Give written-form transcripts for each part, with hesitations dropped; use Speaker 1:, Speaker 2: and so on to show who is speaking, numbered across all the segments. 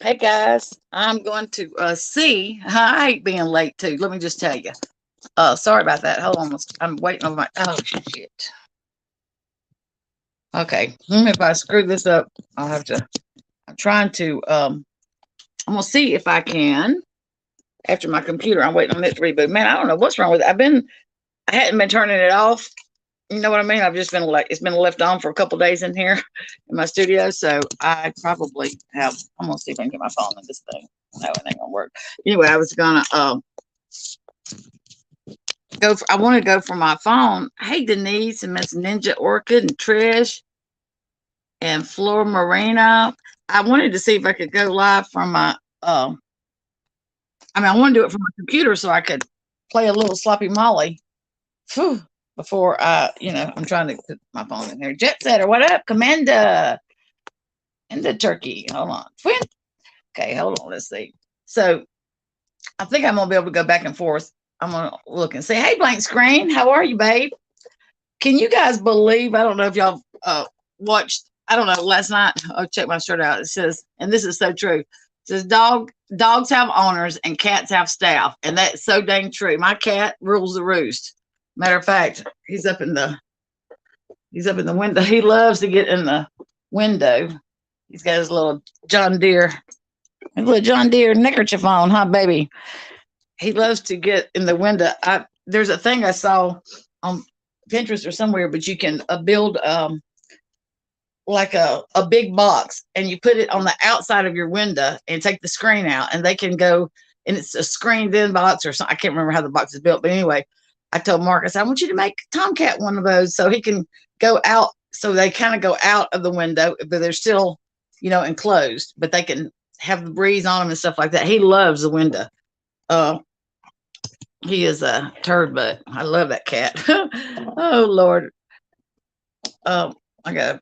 Speaker 1: Hey guys, I'm going to see. I hate being late too. Let me just tell you. Sorry about that. Hold on, I'm waiting on my. Oh shit. Okay, if I screw this up, I'll have to. I'm trying to. I'm gonna see if I can after my computer. I'm waiting on it to reboot. Man, I don't know what's wrong with it. I hadn't been turning it off. You know what I mean? I've just been like, it's been left on for a couple days in here in my studio. So I probably have. I'm gonna see if I can get my phone in this thing. No, it ain't gonna work. Anyway, I was gonna go. I want to go for my phone. Hey, Denise and Miss Ninja Orchid and Trish and Flora Marina. I wanted to see if I could go live from my. I want to do it from my computer so I could play a little sloppy Molly. Phew, before I'm trying to put my phone in there. Jet Setter, what up? Commander in the turkey. Hold on. Twin. Okay, hold on. Let's see. So I think I'm gonna be able to go back and forth. I'm gonna look and say, hey, blank screen, how are you, babe? Can you guys believe? I don't know if y'all watched. I don't know. Last night, I'll check my shirt out. It says, and this is so true. It says, dogs have owners and cats have staff, and that's so dang true. My cat rules the roost. Matter of fact, he's up in the window. He loves to get in the window. He's got his little John Deere neckerchief on, huh, baby? He loves to get in the window. There's a thing I saw on Pinterest or somewhere, but you can build like a big box and you put it on the outside of your window and take the screen out, and they can go, and it's a screened in box or something. I can't remember how the box is built, but anyway, I told Marcus, I want you to make Tomcat one of those so he can go out. So they kind of go out of the window, but they're still, enclosed, but they can have the breeze on them and stuff like that. He loves the window. Uh, he is a turd, but I love that cat. Oh Lord. I got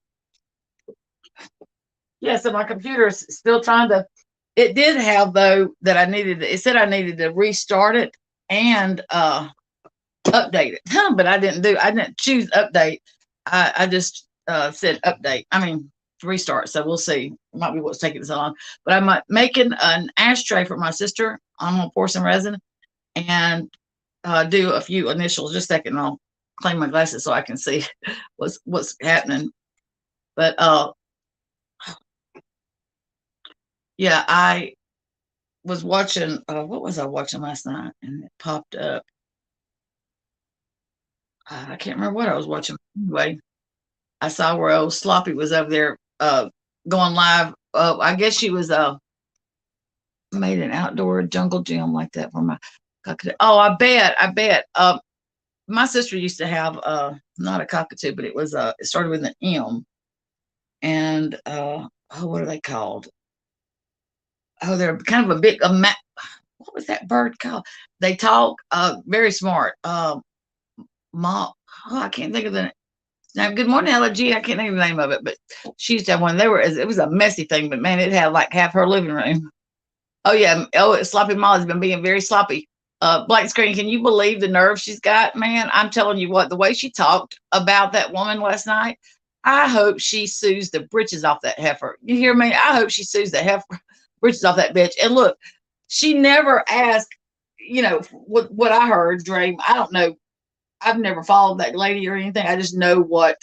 Speaker 1: Yeah, so my computer's still trying to. It did have though that I needed. It said I needed to restart it and update it, but I didn't do. I didn't choose update. I just said update. Restart. So we'll see. It might be what's taking so long. But I'm making an ashtray for my sister. I'm gonna pour some resin and do a few initials. Just a second, I'll clean my glasses so I can see what's happening. But yeah, I was watching. What was I watching last night? And it popped up. I can't remember what I was watching. Anyway, I saw where old Sloppy was over there going live. I guess she was made an outdoor jungle gym like that for my cockatoo. Oh, I bet. My sister used to have not a cockatoo, but it started with an M, and what are they called? Oh, they're kind of a big what was that bird called? They talk very smart. Mom, I can't think of the now. Good morning, Allergy. I can't think of the name of it, but she used to have one. It was a messy thing, but man, it had like half her living room. Oh yeah. Oh, Sloppy Molly's been being very sloppy. Black screen. Can you believe the nerve she's got, man? I'm telling you what. The way she talked about that woman last night, I hope she sues the britches off that heifer. You hear me? I hope she sues the heifer britches off that bitch. And look, she never asked. What I heard, Dream. I don't know. I've never followed that lady or anything. I just know what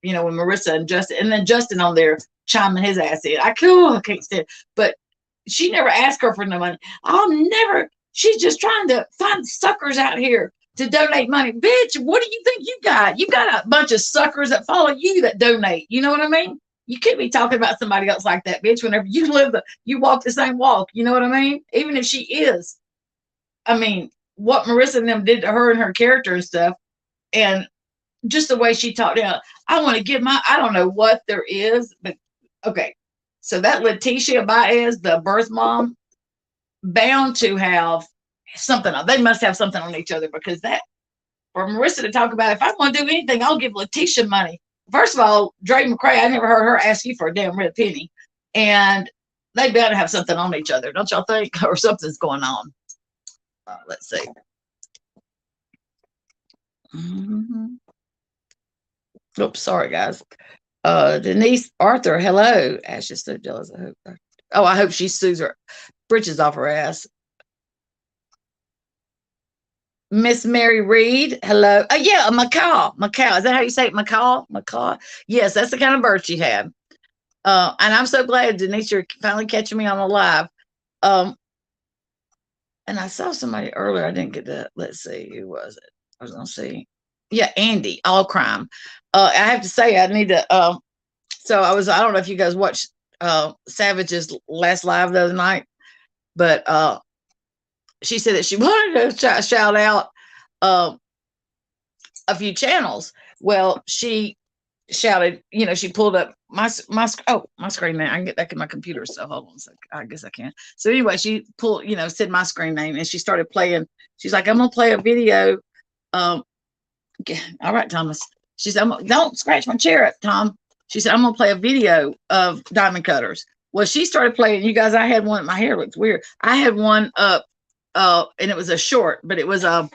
Speaker 1: when Marissa and then Justin on there chiming his ass in. I can't stand. But she never asked her for no money. I'll never. She's just trying to find suckers out here to donate money. Bitch, what do you think you got? You got a bunch of suckers that follow you that donate. You know what I mean? You can't be talking about somebody else like that, bitch. Whenever you walk the same walk. You know what I mean? Even if she is. What Marissa and them did to her and her character and stuff, and just the way she talked out. I want to give I don't know what there is, but okay. So that Leticia Baez, the birth mom, bound to have something. They must have something on each other because that for Marissa to talk about, if I want to do anything, I'll give Leticia money. First of all, Dre McCray, I never heard her ask you for a damn red penny. And they better have something on each other, don't y'all think? Or something's going on. Let's see. Mm-hmm. Oops, sorry, guys. Denise Arthur, hello. Ash is so jealous. I hope. Oh, I hope she sues her britches off her ass. Miss Mary Reed, hello. Oh yeah, a macaw. Macaw. Is that how you say it? Macaw? Macaw. Yes, that's the kind of bird she had. And I'm so glad, Denise, you're finally catching me on a live. Um, and I saw somebody earlier. I didn't get that. Let's see, who was it? I was gonna see. Yeah, Andy, all crime. I have to say, I need to. So I don't know if you guys watched Savage's last live the other night, but she said that she wanted to shout out uh, a few channels. Well, she shouted, she pulled up my screen name. I can get back in my computer, so hold on a second. I guess I can. So anyway, she pulled, said my screen name, and she started playing. She's like, I'm gonna play a video. Um, all right, Thomas. She said, don't scratch my chair up, Tom. She said, I'm gonna play a video of diamond cutters. Well, she started playing. You guys, I had one. My hair looks weird. I had one up, and it was a short, but it was a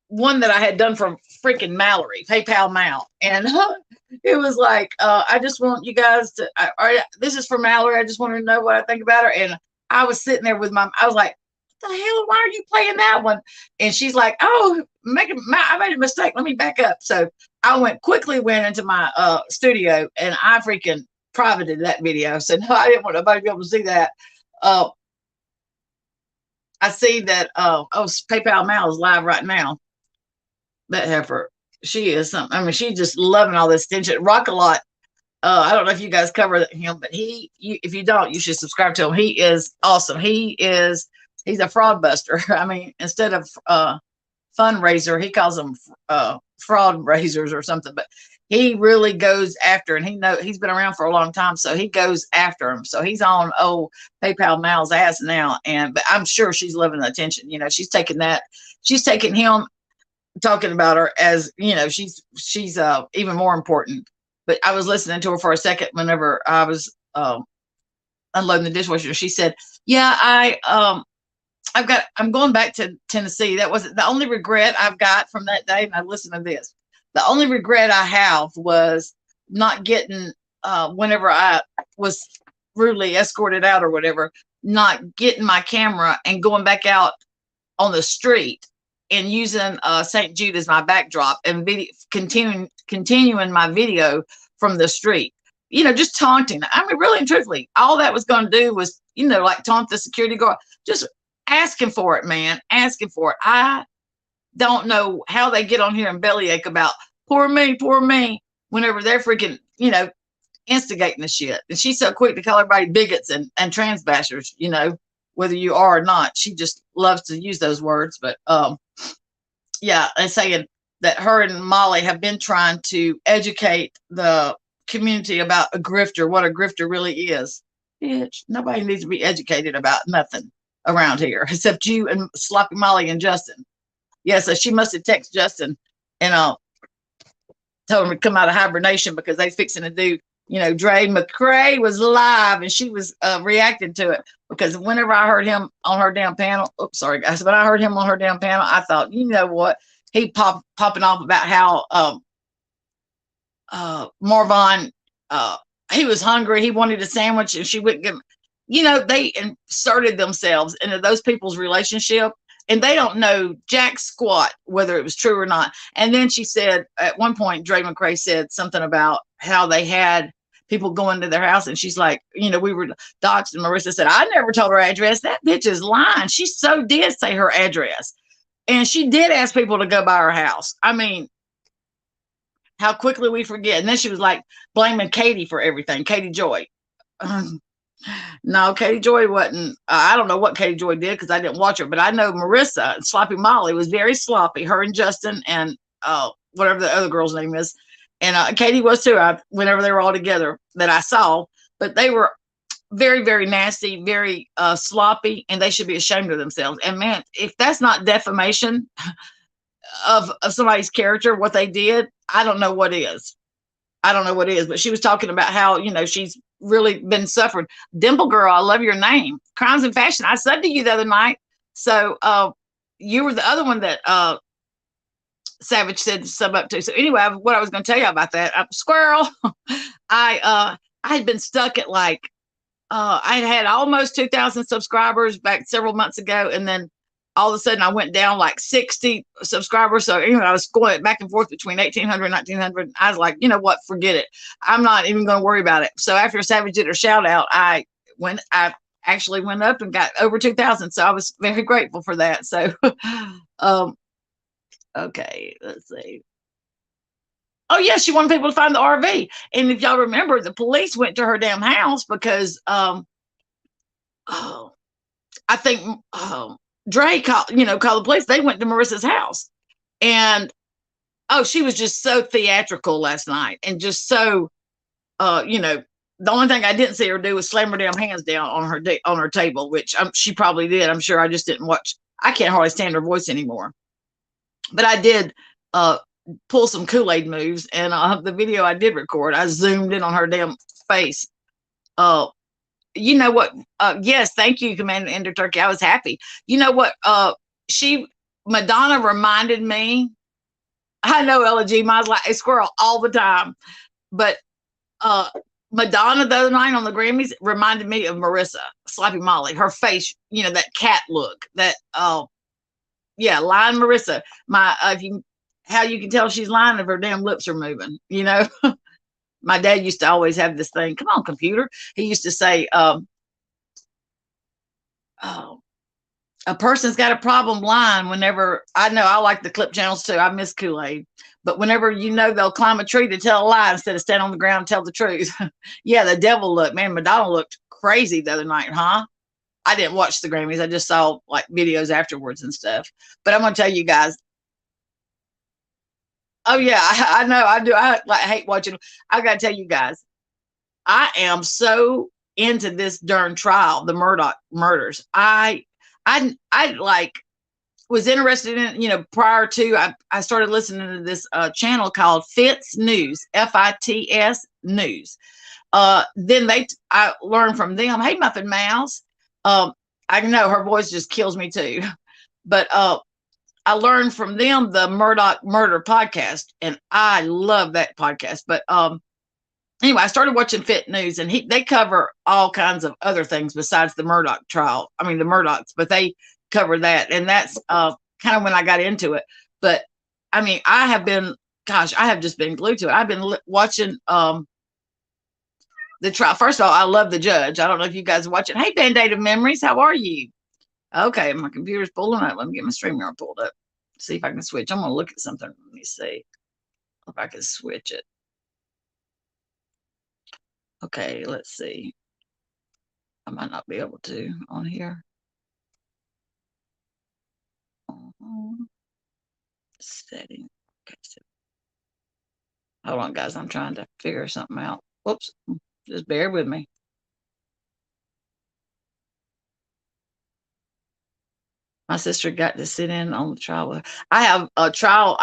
Speaker 1: one that I had done from freaking Mallory, PayPal Mal. And it was like, I just want you guys to, this is for Mallory. I just want to know what I think about her. And I was sitting there with I was like, what the hell? Why are you playing that one? And she's like, oh, I made a mistake. Let me back up. So I quickly went into my studio and I freaking privated that video. So no, I didn't want nobody to be able to see that. I see that, PayPal Mal is live right now. That heifer, she is something. I mean, she's just loving all this attention. Rock a lot. I don't know if you guys cover him, but if you don't, you should subscribe to him. He is awesome. He's a fraud buster. I mean, instead of fundraiser, he calls them fraud raisers or something. But he really goes after, and he's been around for a long time, so he goes after him. So he's on PayPal Mal's ass now, but I'm sure she's loving the attention. She's taking him, talking about her as she's even more important. But I was listening to her for a second whenever I was unloading the dishwasher. She said, yeah, I'm going back to Tennessee. That was the only regret I've got from that day. And I listened to this. The only regret I have was not getting, whenever I was rudely escorted out or whatever, not getting my camera and going back out on the street and using St. Jude as my backdrop and continuing my video from the street. Just taunting. I mean, really and truthfully, all that was going to do was, like taunt the security guard. Just asking for it, man. Asking for it. I don't know how they get on here and bellyache about poor me, whenever they're freaking, instigating the shit. And she's so quick to call everybody bigots and trans bashers, whether you are or not. She just loves to use those words. But yeah, and saying that her and Molly have been trying to educate the community about a grifter, what a grifter really is. Bitch, nobody needs to be educated about nothing around here except you and Sloppy Molly and Justin. Yeah, so she must have texted Justin and told him to come out of hibernation because they fixing to do, Dre McCray was live and she was reacting to it, because whenever I heard him on her damn panel, oops, sorry guys, when I heard him on her damn panel, I thought, you know what, he popping off about how Marvon, he was hungry, he wanted a sandwich, and she wouldn't give him. They inserted themselves into those people's relationship, and they don't know jack squat whether it was true or not. And then she said at one point, Dre McCray said something about how they had people going to their house, and she's like, we were doxxed, and Marissa said, I never told her address. That bitch is lying. She so did say her address, and she did ask people to go by her house. I mean, how quickly we forget. And then she was like blaming Katie for everything. Katie Joy. No, Katie Joy wasn't. I don't know what Katie Joy did because I didn't watch her, but I know Marissa and Sloppy Molly was very sloppy. Her and Justin and whatever the other girl's name is, and Katie was too. Whenever they were all together that I saw, but they were very, very nasty, very sloppy, and they should be ashamed of themselves. And man, if that's not defamation of somebody's character, what they did, I don't know what is. I don't know what it is, but she was talking about how, she's really been suffering. Dimple Girl, I love your name. Crimes and Fashion. I said to you the other night. So you were the other one that Savage said sub up to. So anyway, what I was going to tell you about that, squirrel, I had been stuck at like I had almost 2,000 subscribers back several months ago, and then all of a sudden I went down like 60 subscribers. So I was going back and forth between 1,800 and 1,900. I was like, you know what, forget it. I'm not even going to worry about it. So after Savage did her shout out, I actually went up and got over 2,000. So I was very grateful for that. So, okay, let's see. Oh yeah, she wanted people to find the RV. And if y'all remember, the police went to her damn house because oh, I think Dre called the police. They went to Marissa's house, and she was just so theatrical last night, and just so the only thing I didn't see her do was slam her damn hands down on her table, which she probably did. I'm sure I just didn't watch. I can't hardly stand her voice anymore, but I did pull some Kool-Aid moves, and the video I did record, I zoomed in on her damn face. You know what? Yes, thank you, Commander Ender Turkey. I was happy. You know what? Madonna reminded me. I know Ella G. Mine's like a squirrel all the time, but Madonna the other night on the Grammys reminded me of Marissa, Sloppy Molly. Her face, that cat look. That yeah, lying Marissa. How you can tell she's lying if her damn lips are moving. My dad used to always have this thing. Come on, computer. He used to say, a person's got a problem lying whenever, I know I like the clip channels too. I miss Kool-Aid. But whenever they'll climb a tree to tell a lie instead of stand on the ground and tell the truth. Yeah, the devil looked. Man, Madonna looked crazy the other night, huh? I didn't watch the Grammys. I just saw like videos afterwards and stuff. But I'm going to tell you guys. Oh, yeah, I know. I do. I hate watching. I got to tell you guys. I am so into this darn trial, the Murdaugh murders. I was interested in, prior to, I started listening to this channel called Fitz News, FITS News. Then I learned from them. Hey, Muffin Mouse. I know her voice just kills me too, but I learned from them the Murdaugh Murder podcast, and I love that podcast. But anyway, I started watching Fit News, and they cover all kinds of other things besides the Murdaugh trial. I mean, the Murdaughs, but they cover that, and that's kind of when I got into it. But I mean, I have just been glued to it. I've been watching the trial. First of all, I love the judge. I don't know if you guys are watching. Hey, Band-Aid of Memories, how are you? Okay, my computer's pulling up. Let me get my StreamYard pulled up. See if I can switch. I'm going to look at something. Let me see if I can switch it. Okay, let's see. I might not be able to on here. Setting. Okay, so hold on, guys. I'm trying to figure something out. Whoops. Just bear with me. My sister got to sit in on the trial. I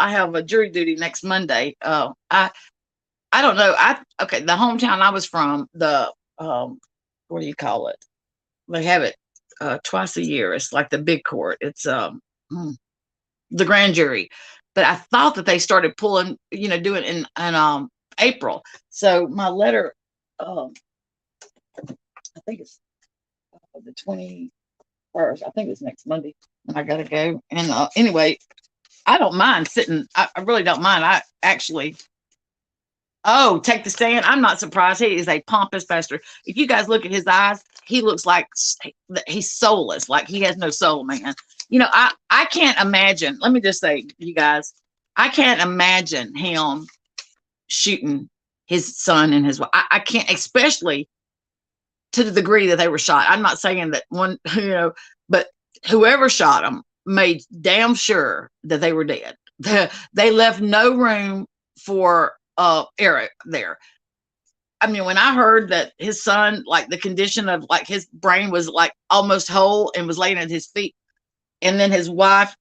Speaker 1: have a jury duty next Monday. I don't know. The hometown I was from, the what do you call it? They have it twice a year. It's like the big court. It's the grand jury. But I thought that they started pulling, doing in April. So my letter, I think it's the 21st. I think it's next Monday. I gotta go. And anyway, I don't mind sitting. I really don't mind. I actually, take the stand. I'm not surprised. He is a pompous bastard. If you guys look at his eyes, he looks like he's soulless. Like he has no soul, man. I can't imagine. Let me just say, you guys, I can't imagine him shooting his son and his wife. I can't, especially to the degree that they were shot. I'm not saying that one, but whoever shot them made damn sure that they were dead. They left no room for error there. I mean, when I heard that his son, like the condition of like his brain was like almost whole and was laying at his feet, and then his wife,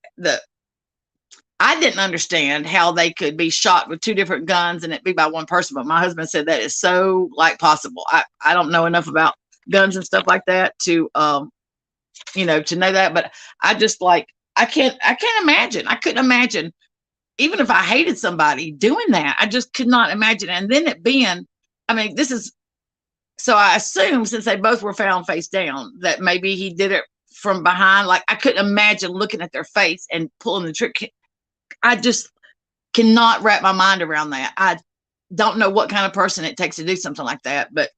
Speaker 1: I didn't understand how they could be shot with two different guns and it be by one person. But my husband said that is so like possible. I don't know enough about guns and stuff like that to to know that, but I just I can't imagine. I couldn't imagine, even if I hated somebody doing that. I just could not imagine. And then it being, I mean, this is So I assume since they both were found face down that maybe he did it from behind. Like I couldn't imagine looking at their face and pulling the trick. I just cannot wrap my mind around that. I don't know what kind of person it takes to do something like that, but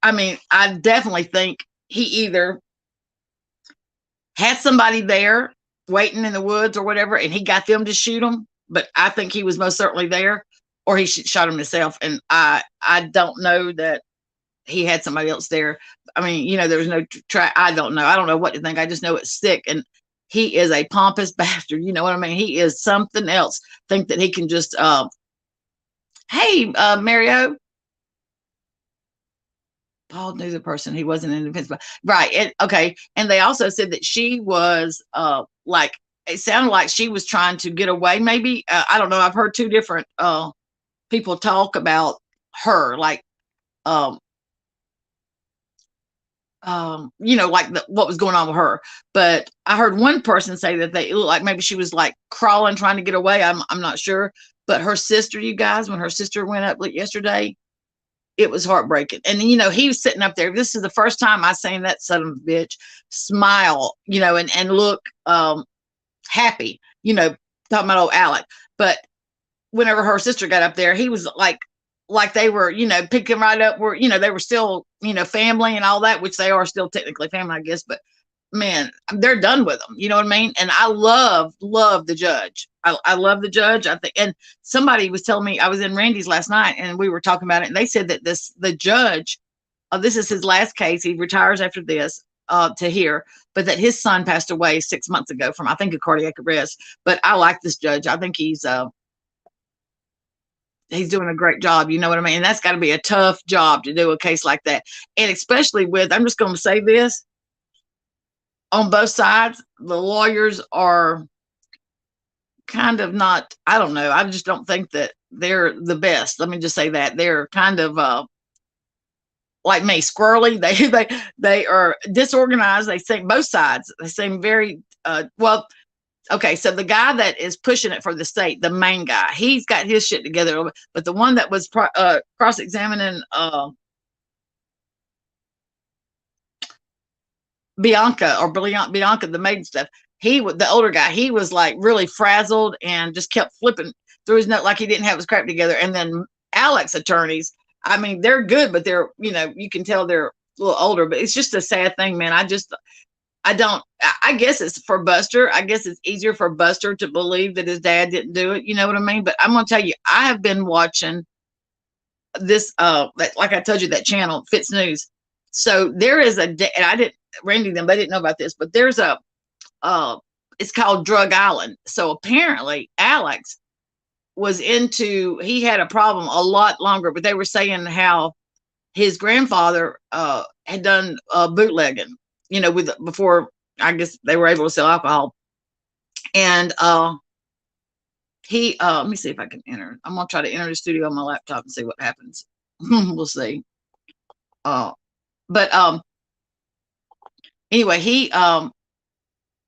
Speaker 1: I mean, I definitely think he either had somebody there waiting in the woods or whatever, and he got them to shoot him. But I think he was most certainly there, or he shot him himself. And I don't know that he had somebody else there. I mean, there was no track. I don't know. I don't know what to think. I just know it's sick. And he is a pompous bastard. You know what I mean? He is something else. Think that he can just, hey, Mario, Paul knew the person. He wasn't in defense, but right. Okay. And they also said that she was, like, it sounded like she was trying to get away. Maybe, I don't know. I've heard two different, people talk about her, like, um, like what was going on with her. But I heard one person say that it looked like maybe she was like crawling, trying to get away. I'm not sure. But her sister, you guys, when her sister went up yesterday, it was heartbreaking. And he was sitting up there. This is the first time I seen that son of a bitch smile, and look happy, talking about old Alec. But whenever her sister got up there, he was like they were, picking right up where, they were still, family and all that, which they are still technically family, I guess. But man, they're done with them. You know what I mean? And I love the judge. I love the judge. I think, and somebody was telling me, I was in Randy's last night and we were talking about it. And they said that the judge, this is his last case. He retires after this, to hear, but that his son passed away 6 months ago from, I think, a cardiac arrest. But I like this judge. I think he's doing a great job. You know what I mean? And that's got to be a tough job to do a case like that. And especially with, I'm just going to say this, on both sides, the lawyers are kind of not, I don't know. I just don't think that they're the best. Let me just say that they're kind of, like me, squirrely. They are disorganized. They seem, both sides, they seem very, well, okay, so the guy that is pushing it for the state, the main guy, he's got his shit together. But the one that was cross-examining Bianca, or Bianca, the maiden stuff, the older guy, he was like really frazzled and just kept flipping through his nut like he didn't have his crap together. And then Alex attorneys, I mean, they're good, but they're, you can tell they're a little older. But it's just a sad thing, man. I don't, I guess it's for Buster. I guess it's easier for Buster to believe that his dad didn't do it. You know what I mean? But I'm going to tell you, I have been watching this, like I told you, that channel, Fitz News. So there is and I didn't, Randy, they didn't know about this, but there's it's called Drug Island. So apparently Alex he had a problem a lot longer, but they were saying how his grandfather, had done bootlegging, before, I guess, they were able to sell alcohol. And let me see if I can enter. I'm gonna try to enter the studio on my laptop and see what happens. We'll see. But anyway,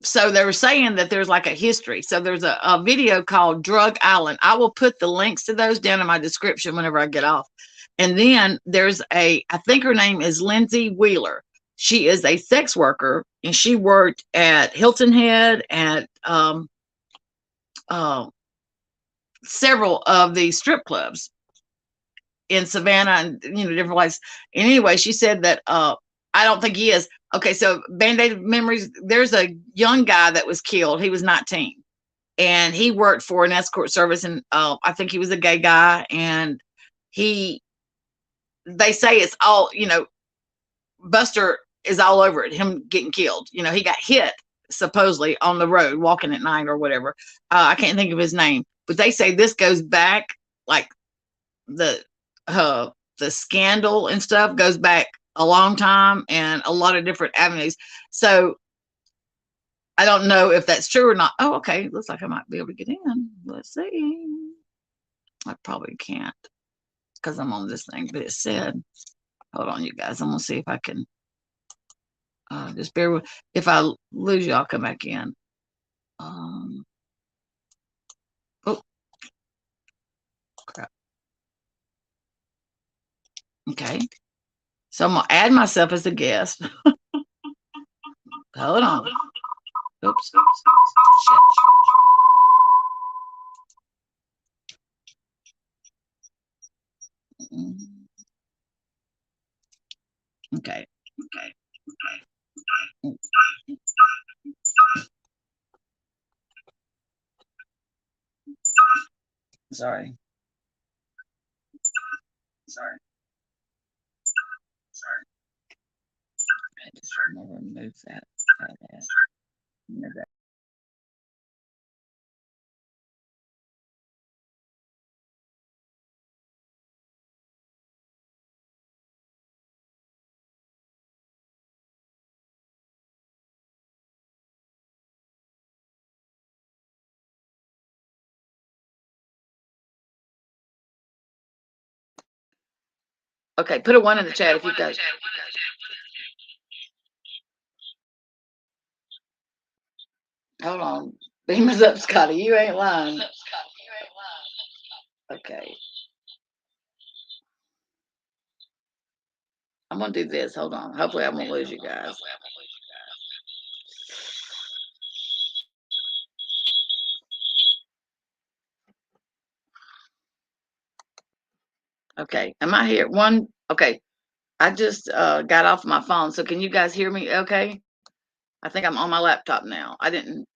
Speaker 1: so they were saying that there's like a history. So there's a video called Drug Island. I will put the links to those down in my description whenever I get off. And then there's I think her name is Lindsay Wheeler. She is a sex worker, and she worked at Hilton Head, at several of the strip clubs in Savannah and, different places. And anyway, she said that, I don't think he is. Okay, so Band-Aid memories, there's a young guy that was killed. He was 19. And he worked for an escort service, and I think he was a gay guy. And they say it's all, Buster is all over it, him getting killed. He got hit supposedly on the road walking at night or whatever. I can't think of his name, but they say this goes back, like the scandal and stuff goes back a long time and a lot of different avenues. So I don't know if that's true or not. Oh, okay. Looks like I might be able to get in. Let's see. I probably can't because I'm on this thing, but it said, hold on, you guys. I'm going to see if I can, just bear with, if I lose you, I'll come back in. Oh, crap. Okay. So I'm gonna add myself as a guest. Hold on. Oops. Shit. Mm, okay. Okay. Mm, sorry. Sorry. Sorry. I just want to remove that. Remove that. Okay, put a one in the chat if you guys. Hold on. Beam us up, Scotty. You ain't lying. Okay. I'm gonna do this. Hold on. Hopefully I won't lose you guys. Okay. Am I here? One. Okay. I just got off my phone. So can you guys hear me okay? I think I'm on my laptop now. I didn't.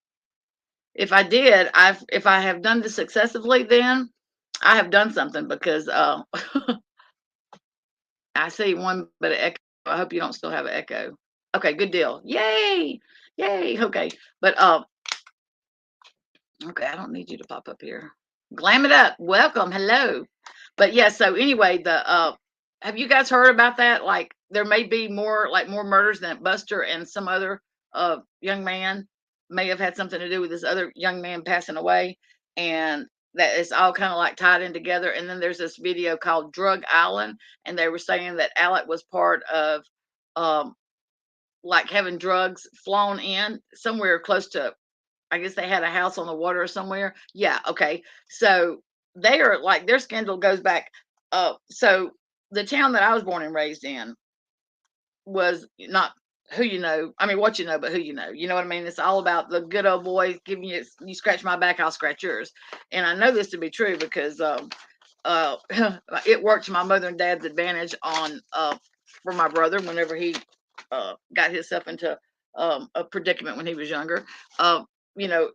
Speaker 1: If I did, if I have done this successively, then I have done something because I see one but an echo. I hope you don't still have an echo. Okay, good deal. Yay! Yay! Okay. But okay, I don't need you to pop up here. Glam it up. Welcome. Hello. But yeah, so anyway, the have you guys heard about that? Like there may be more like more murders than Buster and some other young man may have had something to do with this other young man passing away, and that it's all kind of like tied in together. And then there's this video called Drug Island, and they were saying that Alec was part of um like having drugs flown in somewhere close to, I guess they had a house on the water or somewhere. Yeah, okay. So they are like their scandal goes back. So the town that I was born and raised in was not who you know. I mean, what you know, but who you know. You know what I mean? It's all about the good old boys giving you. You scratch my back, I'll scratch yours. And I know this to be true because uh, it worked to my mother and dad's advantage on for my brother whenever he got himself into a predicament when he was younger. You know,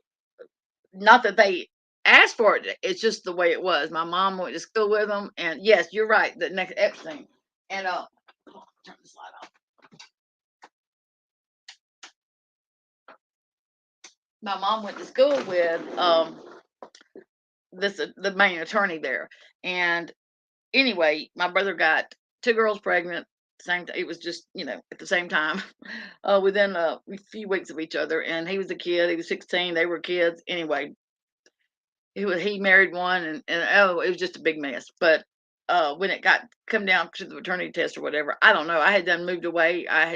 Speaker 1: not that they asked for it. It's just the way it was. My mom went to school with them, and yes, you're right. The next Epstein, and turn this light off. My mom went to school with this the main attorney there, and anyway, my brother got two girls pregnant. Same, it was just at the same time, within a few weeks of each other, and he was a kid. He was 16. They were kids. Anyway, he married one, and oh, it was just a big mess. But when it got come down to the paternity test or whatever, I don't know. I had done moved away. I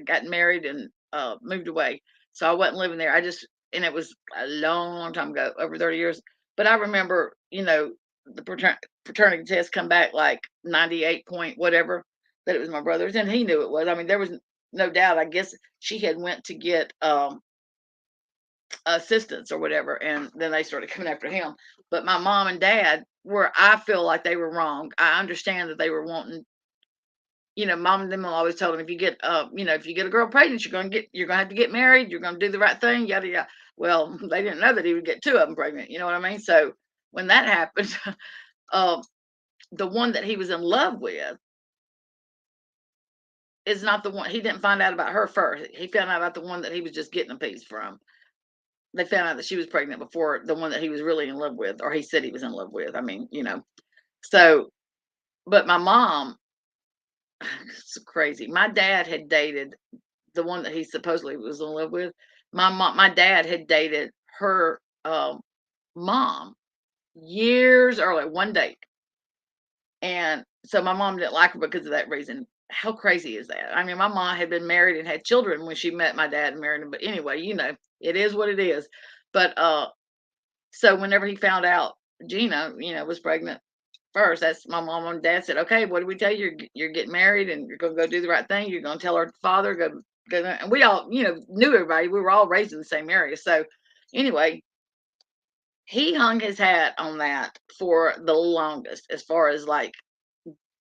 Speaker 1: gotten married and moved away, so I wasn't living there. I just and it was a long, long time ago, over 30 years. But I remember, the paternity test come back like 98 point whatever that it was my brother's, and he knew it was. I mean, there was no doubt. I guess she had went to get assistants or whatever, and then they started coming after him. But my mom and dad were, I feel like they were wrong. I understand that they were wanting, mom and them always told them if you get if you get a girl pregnant, you're gonna have to get married, you're gonna do the right thing, yada yada. Well, they didn't know that he would get two of them pregnant, you know what I mean? So when that happened, uh the one that he was in love with is not the one. He didn't find out about her first. He found out about the one that he was just getting a piece from. They found out that she was pregnant before the one that he was really in love with, or he said he was in love with. I mean, So, but my mom, it's crazy. My dad had dated the one that he supposedly was in love with. My dad had dated her mom years earlier, one date, and so my mom didn't like her because of that reason. How crazy is that? I mean, my mom had been married and had children when she met my dad and married him. But anyway, it is what it is. But so whenever he found out Gina, was pregnant, first. That's my mom and dad said, okay, what do we tell you? You're getting married and you're going to go do the right thing. You're going to tell her father, and we all, knew everybody. We were all raised in the same area. So anyway, he hung his hat on that for the longest, as far as like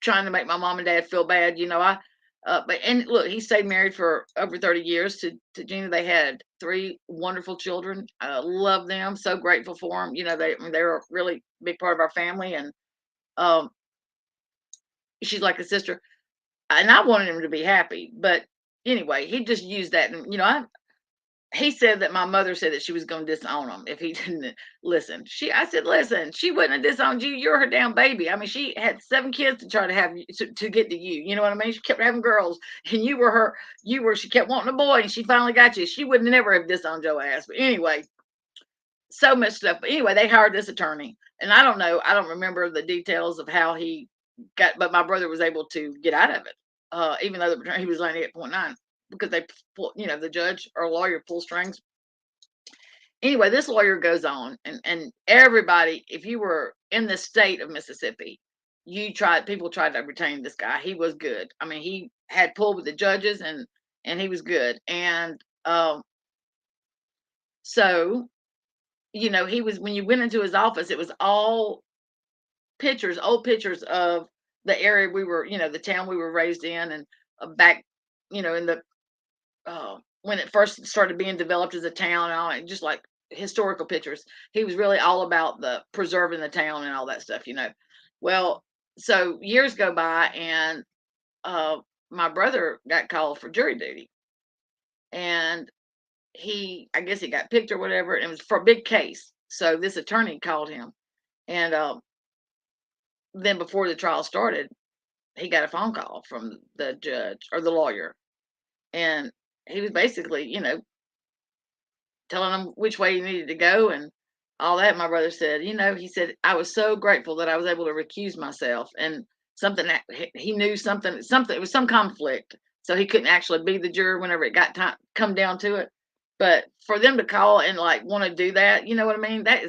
Speaker 1: trying to make my mom and dad feel bad. But and look, he stayed married for over 30 years to Gina. They had three wonderful children. I love them. So grateful for them. They were a really big part of our family, and um, she's like a sister. And I wanted him to be happy, but anyway, he just used that. And he said that my mother said that she was going to disown him if he didn't listen. I said, listen, she wouldn't have disowned you. You're her damn baby. I mean, she had 7 kids to try to have to get to you. You know what I mean? She kept having girls, and she kept wanting a boy, and she finally got you. She would never have disowned your ass. But anyway, so much stuff. But anyway, they hired this attorney, and I don't know. I don't remember the details of how he got, but my brother was able to get out of it, even though he was 98.9 because they pull, the judge or lawyer pull strings. Anyway, this lawyer goes on, and everybody, if you were in the state of Mississippi, people tried to retain this guy. He was good. I mean, he had pull with the judges, and he was good. And so he was, when you went into his office, it was all pictures, old pictures of the area we were, the town we were raised in, and back, in the when it first started being developed as a town, and all, and just like historical pictures. He was really all about the preserving the town and all that stuff. Well, so years go by, and uh, my brother got called for jury duty, and I guess he got picked or whatever, and it was for a big case. So this attorney called him, and then before the trial started, he got a phone call from the judge or the lawyer, and he was basically, telling him which way he needed to go and all that. My brother said, he said, I was so grateful that I was able to recuse myself, and something that he knew something, it was some conflict. So he couldn't actually be the juror whenever it got time come down to it. But for them to call and like want to do that, you know what I mean? That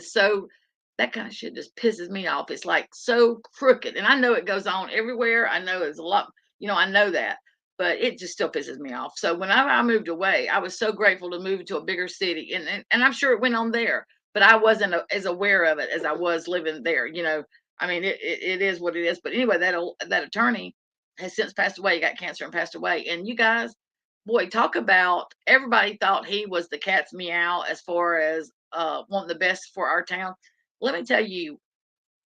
Speaker 1: kind of shit just pisses me off. It's like so crooked. And I know it goes on everywhere. I know there's a lot, I know that, but it just still pisses me off. So when I moved away, I was so grateful to move to a bigger city, and I'm sure it went on there, but I wasn't as aware of it as I was living there. I mean, it is what it is. But anyway, that attorney has since passed away. He got cancer and passed away. And you guys, boy, talk about, everybody thought he was the cat's meow as far as wanting the best for our town. Let me tell you,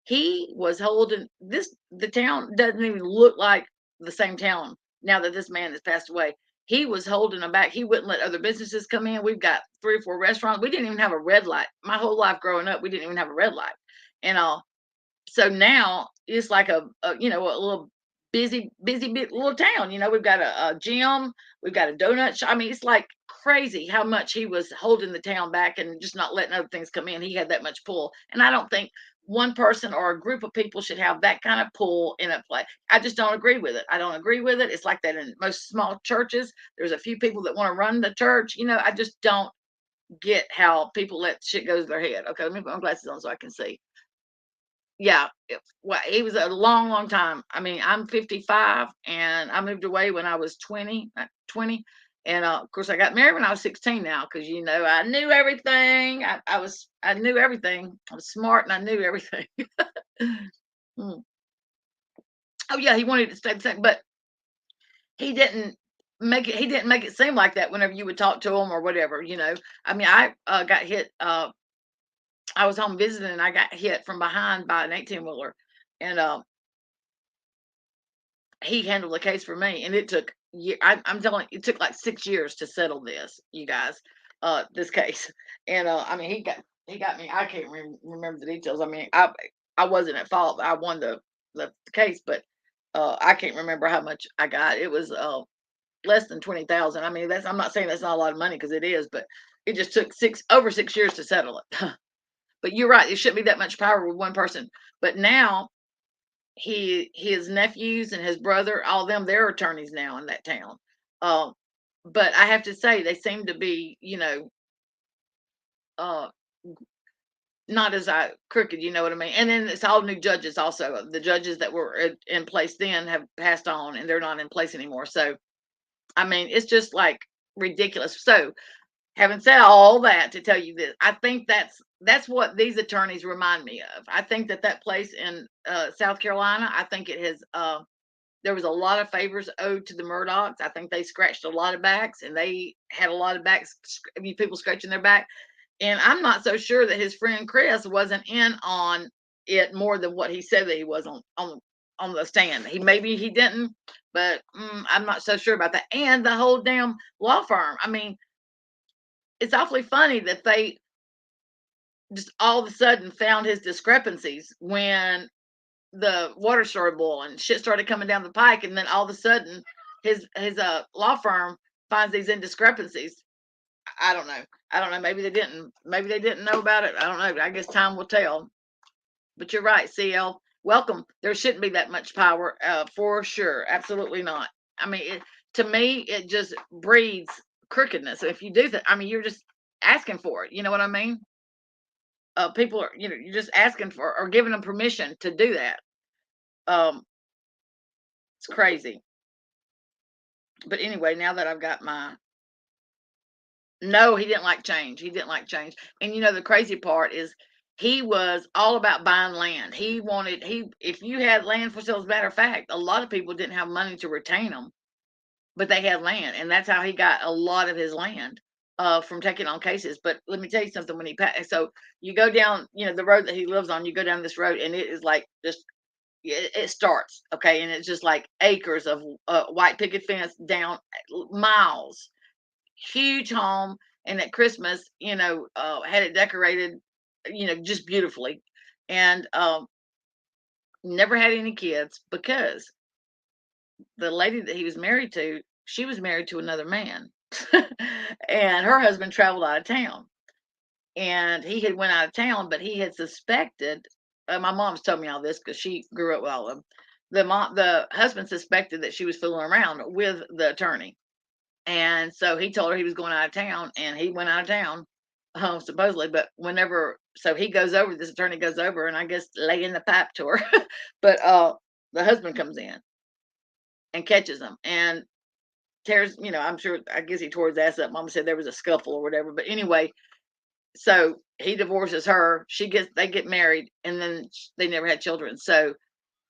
Speaker 1: he was holding this. The town doesn't even look like the same town now that this man has passed away. He was holding them back. He wouldn't let other businesses come in. We've got 3 or 4 restaurants. We didn't even have a red light. My whole life growing up, we didn't even have a red light. And so now it's like a little busy bit little town. We've got a gym, we've got a donut shop. I mean, it's like crazy how much he was holding the town back and just not letting other things come in. He had that much pull, and I don't think one person or a group of people should have that kind of pull in a place. I just don't agree with it. I don't agree with it. It's like that in most small churches. There's a few people that want to run the church. I just don't get how people let shit go to their head. Okay, let me put my glasses on so I can see. Yeah, well, he was a long, long time. I mean, I'm 55, and I moved away when I was 20, and of course, I got married when I was 16. Now, because I knew everything. I knew everything. I was smart, and I knew everything. Mm. Oh yeah, he wanted to stay the same, but he didn't He didn't make it seem like that whenever you would talk to him or whatever. I mean, I got hit. I was home visiting, and I got hit from behind by an 18-wheeler, and he handled the case for me, and it took I'm telling you, it took like 6 years to settle this, you guys, this case. And I mean, he got me. I can't remember the details. I mean, I wasn't at fault. I won the case, but I can't remember how much I got. It was less than 20,000. I mean, I'm not saying that's not a lot of money, because it is, but it just took over 6 years to settle it. But you're right, it shouldn't be that much power with one person. But now his nephews and his brother, all them, they're attorneys now in that town. Um, but I have to say, they seem to be, uh, not as crooked, you know what I mean? And then it's all new judges also. The judges that were in place then have passed on and they're not in place anymore. So, I mean, it's just like ridiculous. So, having said all that to tell you this, I think that's what these attorneys remind me of. I think that place in South Carolina, I think it has there was a lot of favors owed to the Murdochs. I think they scratched a lot of backs, and they had a lot of backs. I mean, people scratching their back, and I'm not so sure that his friend Chris wasn't in on it more than what he said that he was on the stand. Maybe he didn't, but I'm not so sure about that. And the whole damn law firm. I mean, it's awfully funny that they just all of a sudden found his discrepancies when the water started boiling, shit started coming down the pike, and then all of a sudden his law firm finds these indiscrepancies. I don't know. I don't know. Maybe they didn't. Maybe they didn't know about it. I don't know. I guess time will tell. But you're right, CL. Welcome. There shouldn't be that much power, for sure. Absolutely not. I mean, to me, it just breeds crookedness. If you do that, I mean, you're just asking for it. You know what I mean? People are, you're just asking for or giving them permission to do that. Um, it's crazy. But anyway, now that I've got my no, he didn't like change. He didn't like change. And the crazy part is he was all about buying land. If you had land for sale, as a matter of fact, a lot of people didn't have money to retain them, but they had land, and that's how he got a lot of his land from taking on cases. But let me tell you something. When he passed, so you go down, the road that he lives on, you go down this road, and it is like just it starts okay, and it's just like acres of white picket fence down miles, huge home, and at Christmas, had it decorated, just beautifully, and never had any kids because the lady that he was married to, she was married to another man, and her husband traveled out of town, and he had went out of town, but he had suspected. My mom's told me all this because she grew up with all of them. The husband suspected that she was fooling around with the attorney, and so he told her he was going out of town, and he went out of town, supposedly. But so he goes over, this attorney goes over, and I guess laying the pipe to her. But the husband comes in and catches him and tears, I'm sure, I guess he tore his ass up. Mama said there was a scuffle or whatever. But anyway, so he divorces her. They get married, and then they never had children. So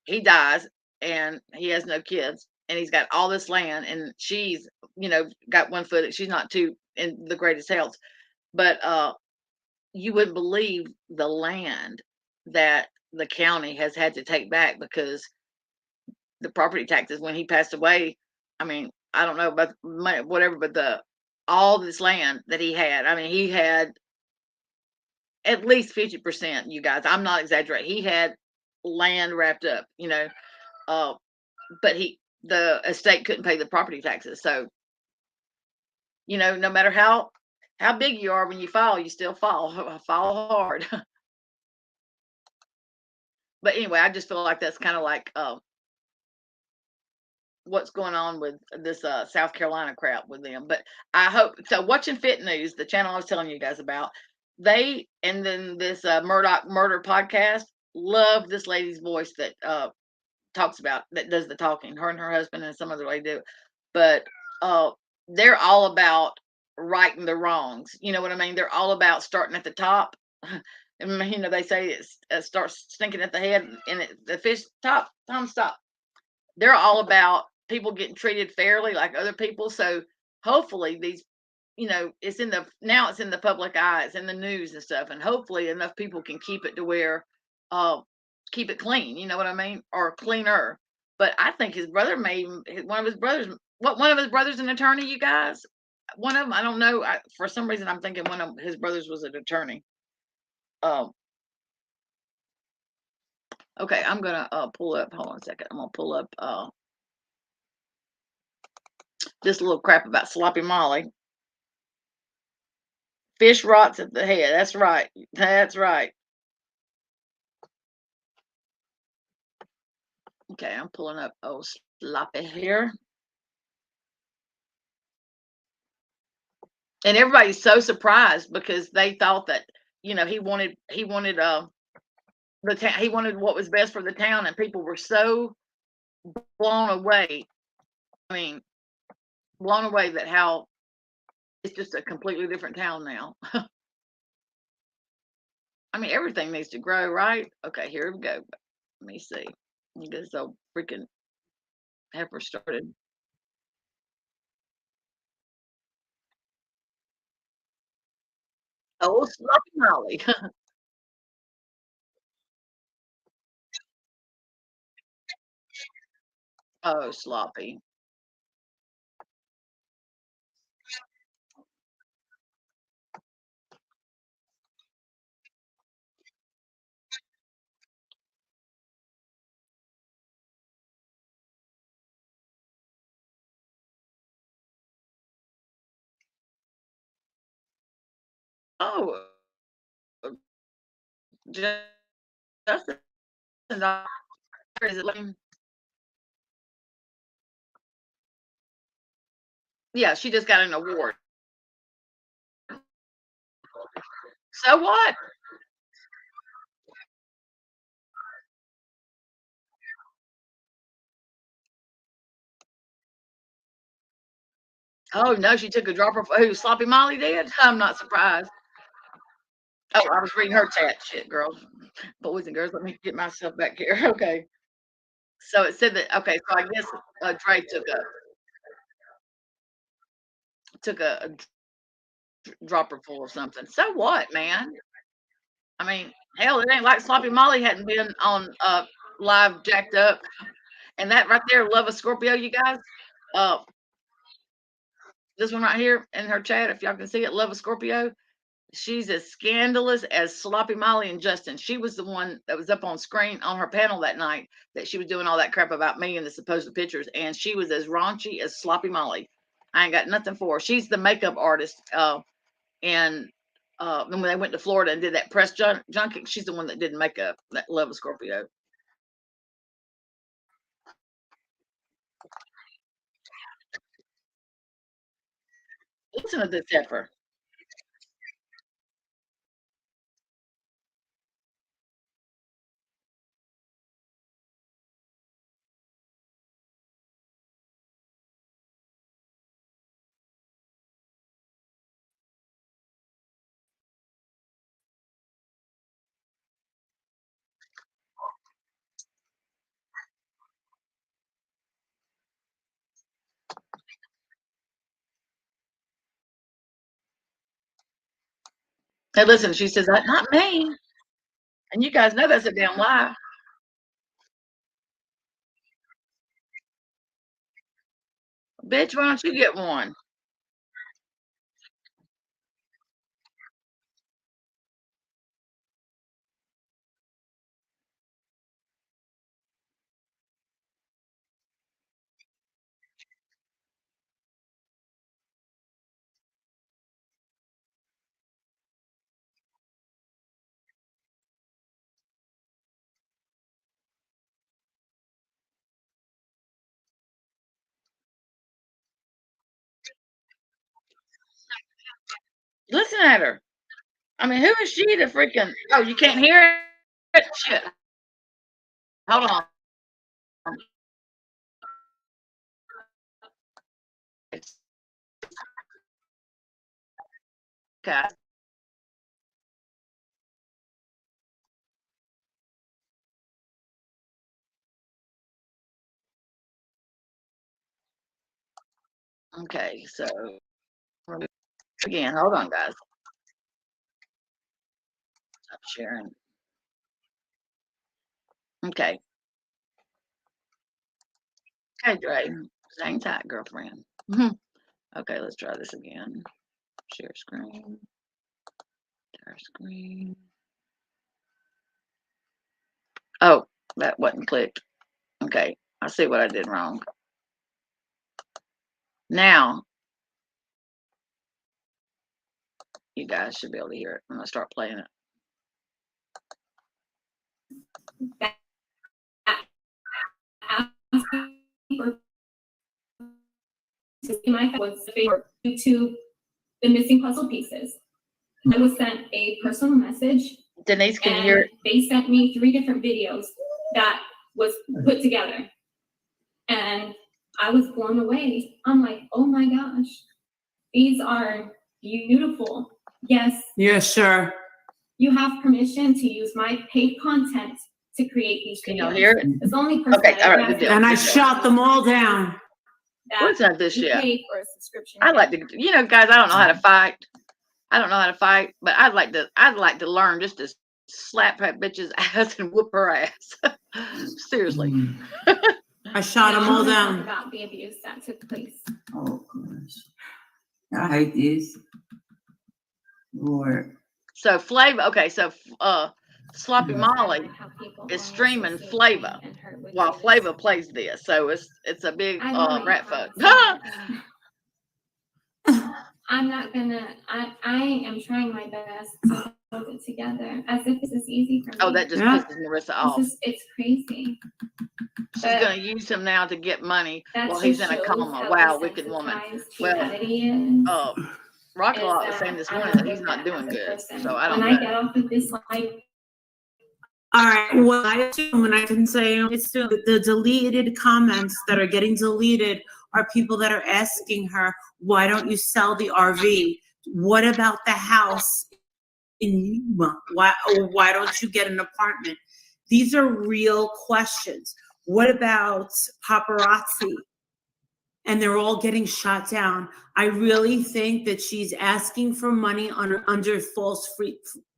Speaker 1: he dies, and he has no kids, and he's got all this land, and she's got one foot. She's not too in the greatest health, but you wouldn't believe the land that the county has had to take back because the property taxes when he passed away. I mean, I don't know about whatever, but the all this land that he had. I mean, he had at least 50%. You guys, I'm not exaggerating. He had land wrapped up. Uh, but the estate couldn't pay the property taxes. So, no matter how big you are, when you fall, you still fall hard. But anyway, I just feel like that's kind of like what's going on with this South Carolina crap with them. But I hope so. Watching Fit News, the channel I was telling you guys about, and then this Murdoch murder podcast, love this lady's voice that talks about, that does the talking, her and her husband and some other lady do. But uh they're all about righting the wrongs. You know what I mean? They're all about starting at the top. And they say it starts stinking at the head, and the fish top tom stop. They're all about people getting treated fairly like other people. So hopefully these, it's in the public eye, it's in the news and stuff, and hopefully enough people can keep it to where uh keep it clean, you know what I mean, or cleaner. But I think his brother one of his brothers, one of his brothers an attorney, you guys. One of them, I don't know, for some reason I'm thinking one of his brothers was an attorney. um okay, I'm gonna pull up, hold on a second, I'm gonna pull up this little crap about Sloppy Molly. Fish rots at the head. That's right. That's right. Okay, I'm pulling up old Sloppy here. And everybody's so surprised because they thought that he wanted the town. He wanted what was best for the town, and people were so blown away. I mean, blown away that how it's just a completely different town now. I mean, everything needs to grow, right? Okay, here we go. Let me see. Get this old freaking heifer started. Oh, sloppy Molly. Oh, sloppy. Oh, Justin, is it yeah, she just got an award. So what? Oh no, she took a dropper for who? Sloppy Molly did? I'm not surprised. Oh, I was reading her chat. Shit, girls, boys and girls. Let me get myself back here. Okay. So it said that. Okay, so I guess Dre took a dropper full of something. So what, man? I mean, hell, it ain't like Sloppy Molly hadn't been on live jacked up. And that right there, Love a Scorpio, you guys. Uh, this one right here in her chat, if y'all can see it, Love a Scorpio. She's as scandalous as Sloppy Molly and Justin. She was the one that was up on screen on her panel that night that she was doing all that crap about me and the supposed pictures, and she was as raunchy as Sloppy Molly. I ain't got nothing for her. She's the makeup artist, and when they went to Florida and did that press junket, she's the one that did makeup. That Love a Scorpio. Listen to this heifer. Hey, listen, she says, Not me. And you guys know that's a damn lie. Bitch, why don't you get one? Listen at her. I mean, who is she to freaking. Oh, you can't hear it? Shit. Hold on. Okay. Okay. So, again, hold on, guys. Stop sharing. Okay. Okay, Dre. Hang tight, girlfriend. Okay, let's try this again. Share screen. Share screen. Oh, that wasn't clicked. Okay. I see what I did wrong. Now, you guys should be able to hear it. I'm going to start playing it.
Speaker 2: My was favorite due to the missing puzzle pieces. I was sent a personal message.
Speaker 1: Denise, can you hear it?
Speaker 2: They sent me 3 different videos that was put together. And I was blown away. I'm like, oh my gosh, these are beautiful. Yes.
Speaker 3: Yeah, sure.
Speaker 2: You have permission to use my paid content to create these videos.
Speaker 1: Can y'all hear it?
Speaker 2: It's the only person
Speaker 1: Okay,
Speaker 2: that
Speaker 1: all right, good deal.
Speaker 3: And I shot them all down.
Speaker 1: What's that this
Speaker 2: you
Speaker 1: year?
Speaker 2: pay for a subscription.
Speaker 1: I like to, guys, I don't know how to fight. I don't know how to fight, but I'd like to learn just to slap that bitch's ass and whoop her ass. Seriously.
Speaker 3: I shot them all
Speaker 2: Talk
Speaker 3: down.
Speaker 2: about the abuse that took place.
Speaker 4: Oh gosh. I hate this. Lord.
Speaker 1: So Flavor, okay, so Sloppy Molly is streaming Flavor while Flavor plays this. So it's a big rat fuck.
Speaker 2: I'm not gonna, I am trying my best to hold it together as if this is easy for me.
Speaker 1: Oh, that just pisses Marissa off.
Speaker 2: It's crazy.
Speaker 1: She's gonna use him now to get money while
Speaker 2: That
Speaker 1: he's
Speaker 2: just
Speaker 1: in a
Speaker 2: shows
Speaker 1: coma.
Speaker 2: how
Speaker 1: Wow, wicked woman.
Speaker 2: desensitized
Speaker 1: Well,
Speaker 2: humanity is.
Speaker 1: Rocket Lot was
Speaker 2: Is
Speaker 1: saying this
Speaker 2: that
Speaker 1: morning
Speaker 2: I
Speaker 1: that he's
Speaker 2: don't
Speaker 1: not
Speaker 2: get
Speaker 1: doing
Speaker 2: that as a
Speaker 1: good.
Speaker 2: person.
Speaker 1: So I don't
Speaker 2: When
Speaker 1: know.
Speaker 2: I get off of this live.
Speaker 3: All right. Well, I assume, and I can say it's the deleted comments that are getting deleted are people that are asking her, "Why don't you sell the RV? What about the house in Yuma? Why don't you get an apartment?" These are real questions. What about paparazzi? And they're all getting shot down. I really think that she's asking for money under false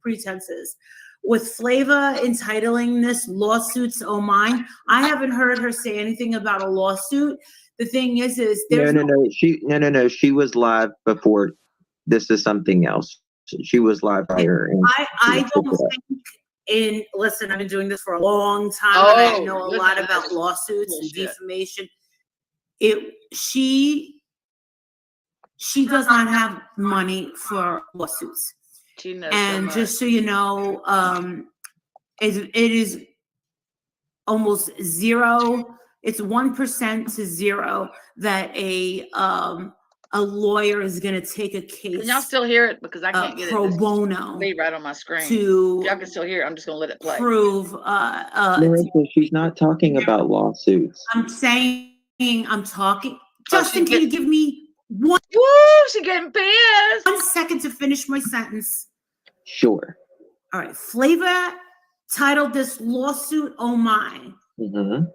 Speaker 3: pretenses. With Flava entitling this lawsuits, oh mine, I haven't heard her say anything about a lawsuit. The thing is there's
Speaker 5: no. She was live before. This is something else. She was live prior.
Speaker 3: I don't think listen, I've been doing this for a long time, and I know a lot about lawsuits and defamation. She does not have money for lawsuits.
Speaker 1: She knows
Speaker 3: And
Speaker 1: so
Speaker 3: just so you know, it is almost zero. It's 1% to 0 that a lawyer is going to take a case.
Speaker 1: Can y'all still hear it? Because I can't get
Speaker 3: pro
Speaker 1: it.
Speaker 3: bono.
Speaker 1: Be right on my screen.
Speaker 3: To
Speaker 1: y'all can still hear it. I'm just going to let it play.
Speaker 3: Prove.
Speaker 5: Marissa, she's not talking about lawsuits.
Speaker 3: I'm talking. Justin, can you give me one?
Speaker 1: Woo! She's getting pissed.
Speaker 3: 1 second to finish my sentence.
Speaker 5: Sure.
Speaker 3: All right. Flava titled this lawsuit, "Oh My."
Speaker 5: Mm-hmm.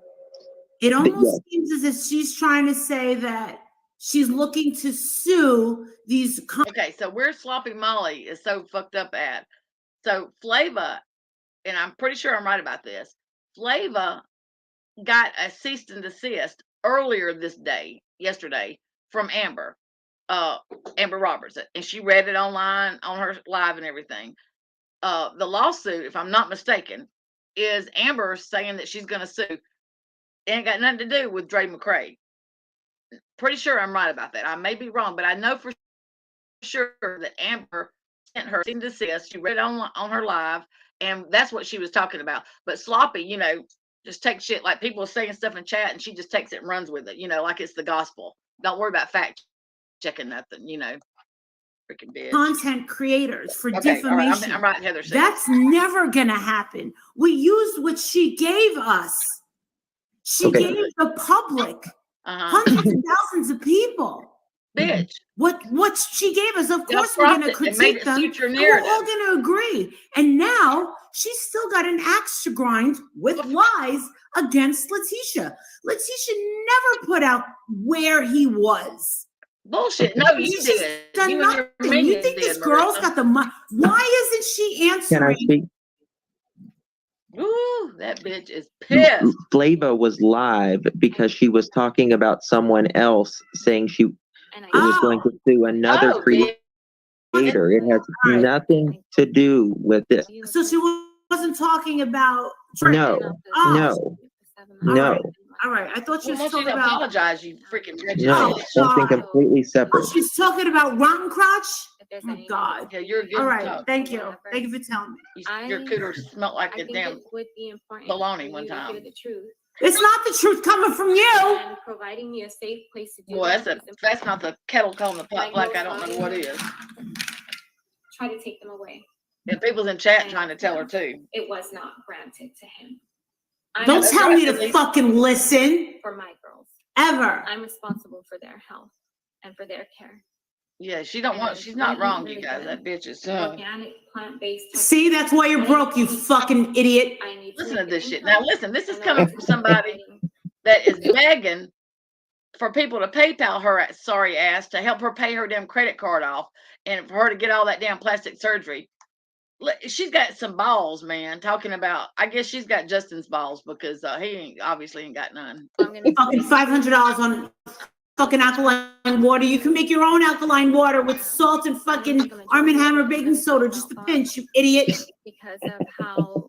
Speaker 3: It almost seems as if she's trying to say that she's looking to sue these.
Speaker 1: Okay, so where Sloppy Molly is so fucked up at. So Flava, and I'm pretty sure I'm right about this, Flava got a cease and desist earlier yesterday, from Amber Roberts, and she read it online on her live and everything. The lawsuit, if I'm not mistaken, is Amber saying that she's going to sue. It ain't got nothing to do with Dre McCray. Pretty sure I'm right about that. I may be wrong, but I know for sure that Amber sent her cease and desist. She read it on her live, and that's what she was talking about. But Sloppy, just takes shit, like people are saying stuff in chat, and she just takes it and runs with it, like it's the gospel. Don't worry about fact checking nothing, freaking bitch.
Speaker 3: Content creators for defamation.
Speaker 1: All right, I'm right, Heather.
Speaker 3: That's never gonna happen. We used what she gave us. She gave the public hundreds of thousands of people.
Speaker 1: Bitch.
Speaker 3: What she gave us, of course we're gonna critique them. We're all gonna agree. And now she's still got an axe to grind with lies against Letitia. Letitia never put out where he was.
Speaker 1: Bullshit. No, you did.
Speaker 3: Done nothing. You think this girl's got the money? Why isn't she answering?
Speaker 5: Can I speak?
Speaker 1: Ooh, that bitch is pissed.
Speaker 5: Flava was live because she was talking about someone else, saying she was going to sue another creator. It has nothing to do with this.
Speaker 3: So she wasn't talking about
Speaker 5: Drake. No.
Speaker 3: All right. I thought she was talking about.
Speaker 1: Apologize, you freaking bitch.
Speaker 5: No, something completely separate.
Speaker 3: Oh, she's talking about Rotten Crotch. Oh God.
Speaker 1: Yeah, you're good.
Speaker 3: All right. Thank you. Thank you for telling me.
Speaker 1: Your cooter smelled like a damn baloney one time.
Speaker 3: It's not the truth coming from you.
Speaker 2: And providing me a safe place to do.
Speaker 1: Well, that's not the kettle calling the pot black. I don't know what is.
Speaker 2: try to take them away.
Speaker 1: And people's in chat trying to tell her too.
Speaker 2: It was not granted to him.
Speaker 3: Don't tell me to fucking listen.
Speaker 2: For my girls.
Speaker 3: Ever.
Speaker 2: I'm responsible for their health and for their care.
Speaker 1: Yeah, she's not wrong, you guys. That bitch is
Speaker 2: organic, plant-based.
Speaker 3: See, that's why you're broke, you fucking idiot.
Speaker 1: Listen to this shit. Now listen, this is coming from somebody that is begging for people to PayPal her sorry ass to help her pay her damn credit card off and for her to get all that damn plastic surgery. She's got some balls, man, talking about, I guess she's got Justin's balls because he obviously ain't got none.
Speaker 3: Fucking $500 on fucking alkaline water. You can make your own alkaline water with salt and fucking Arm & Hammer baking soda, just a pinch, you idiot.
Speaker 2: Because of how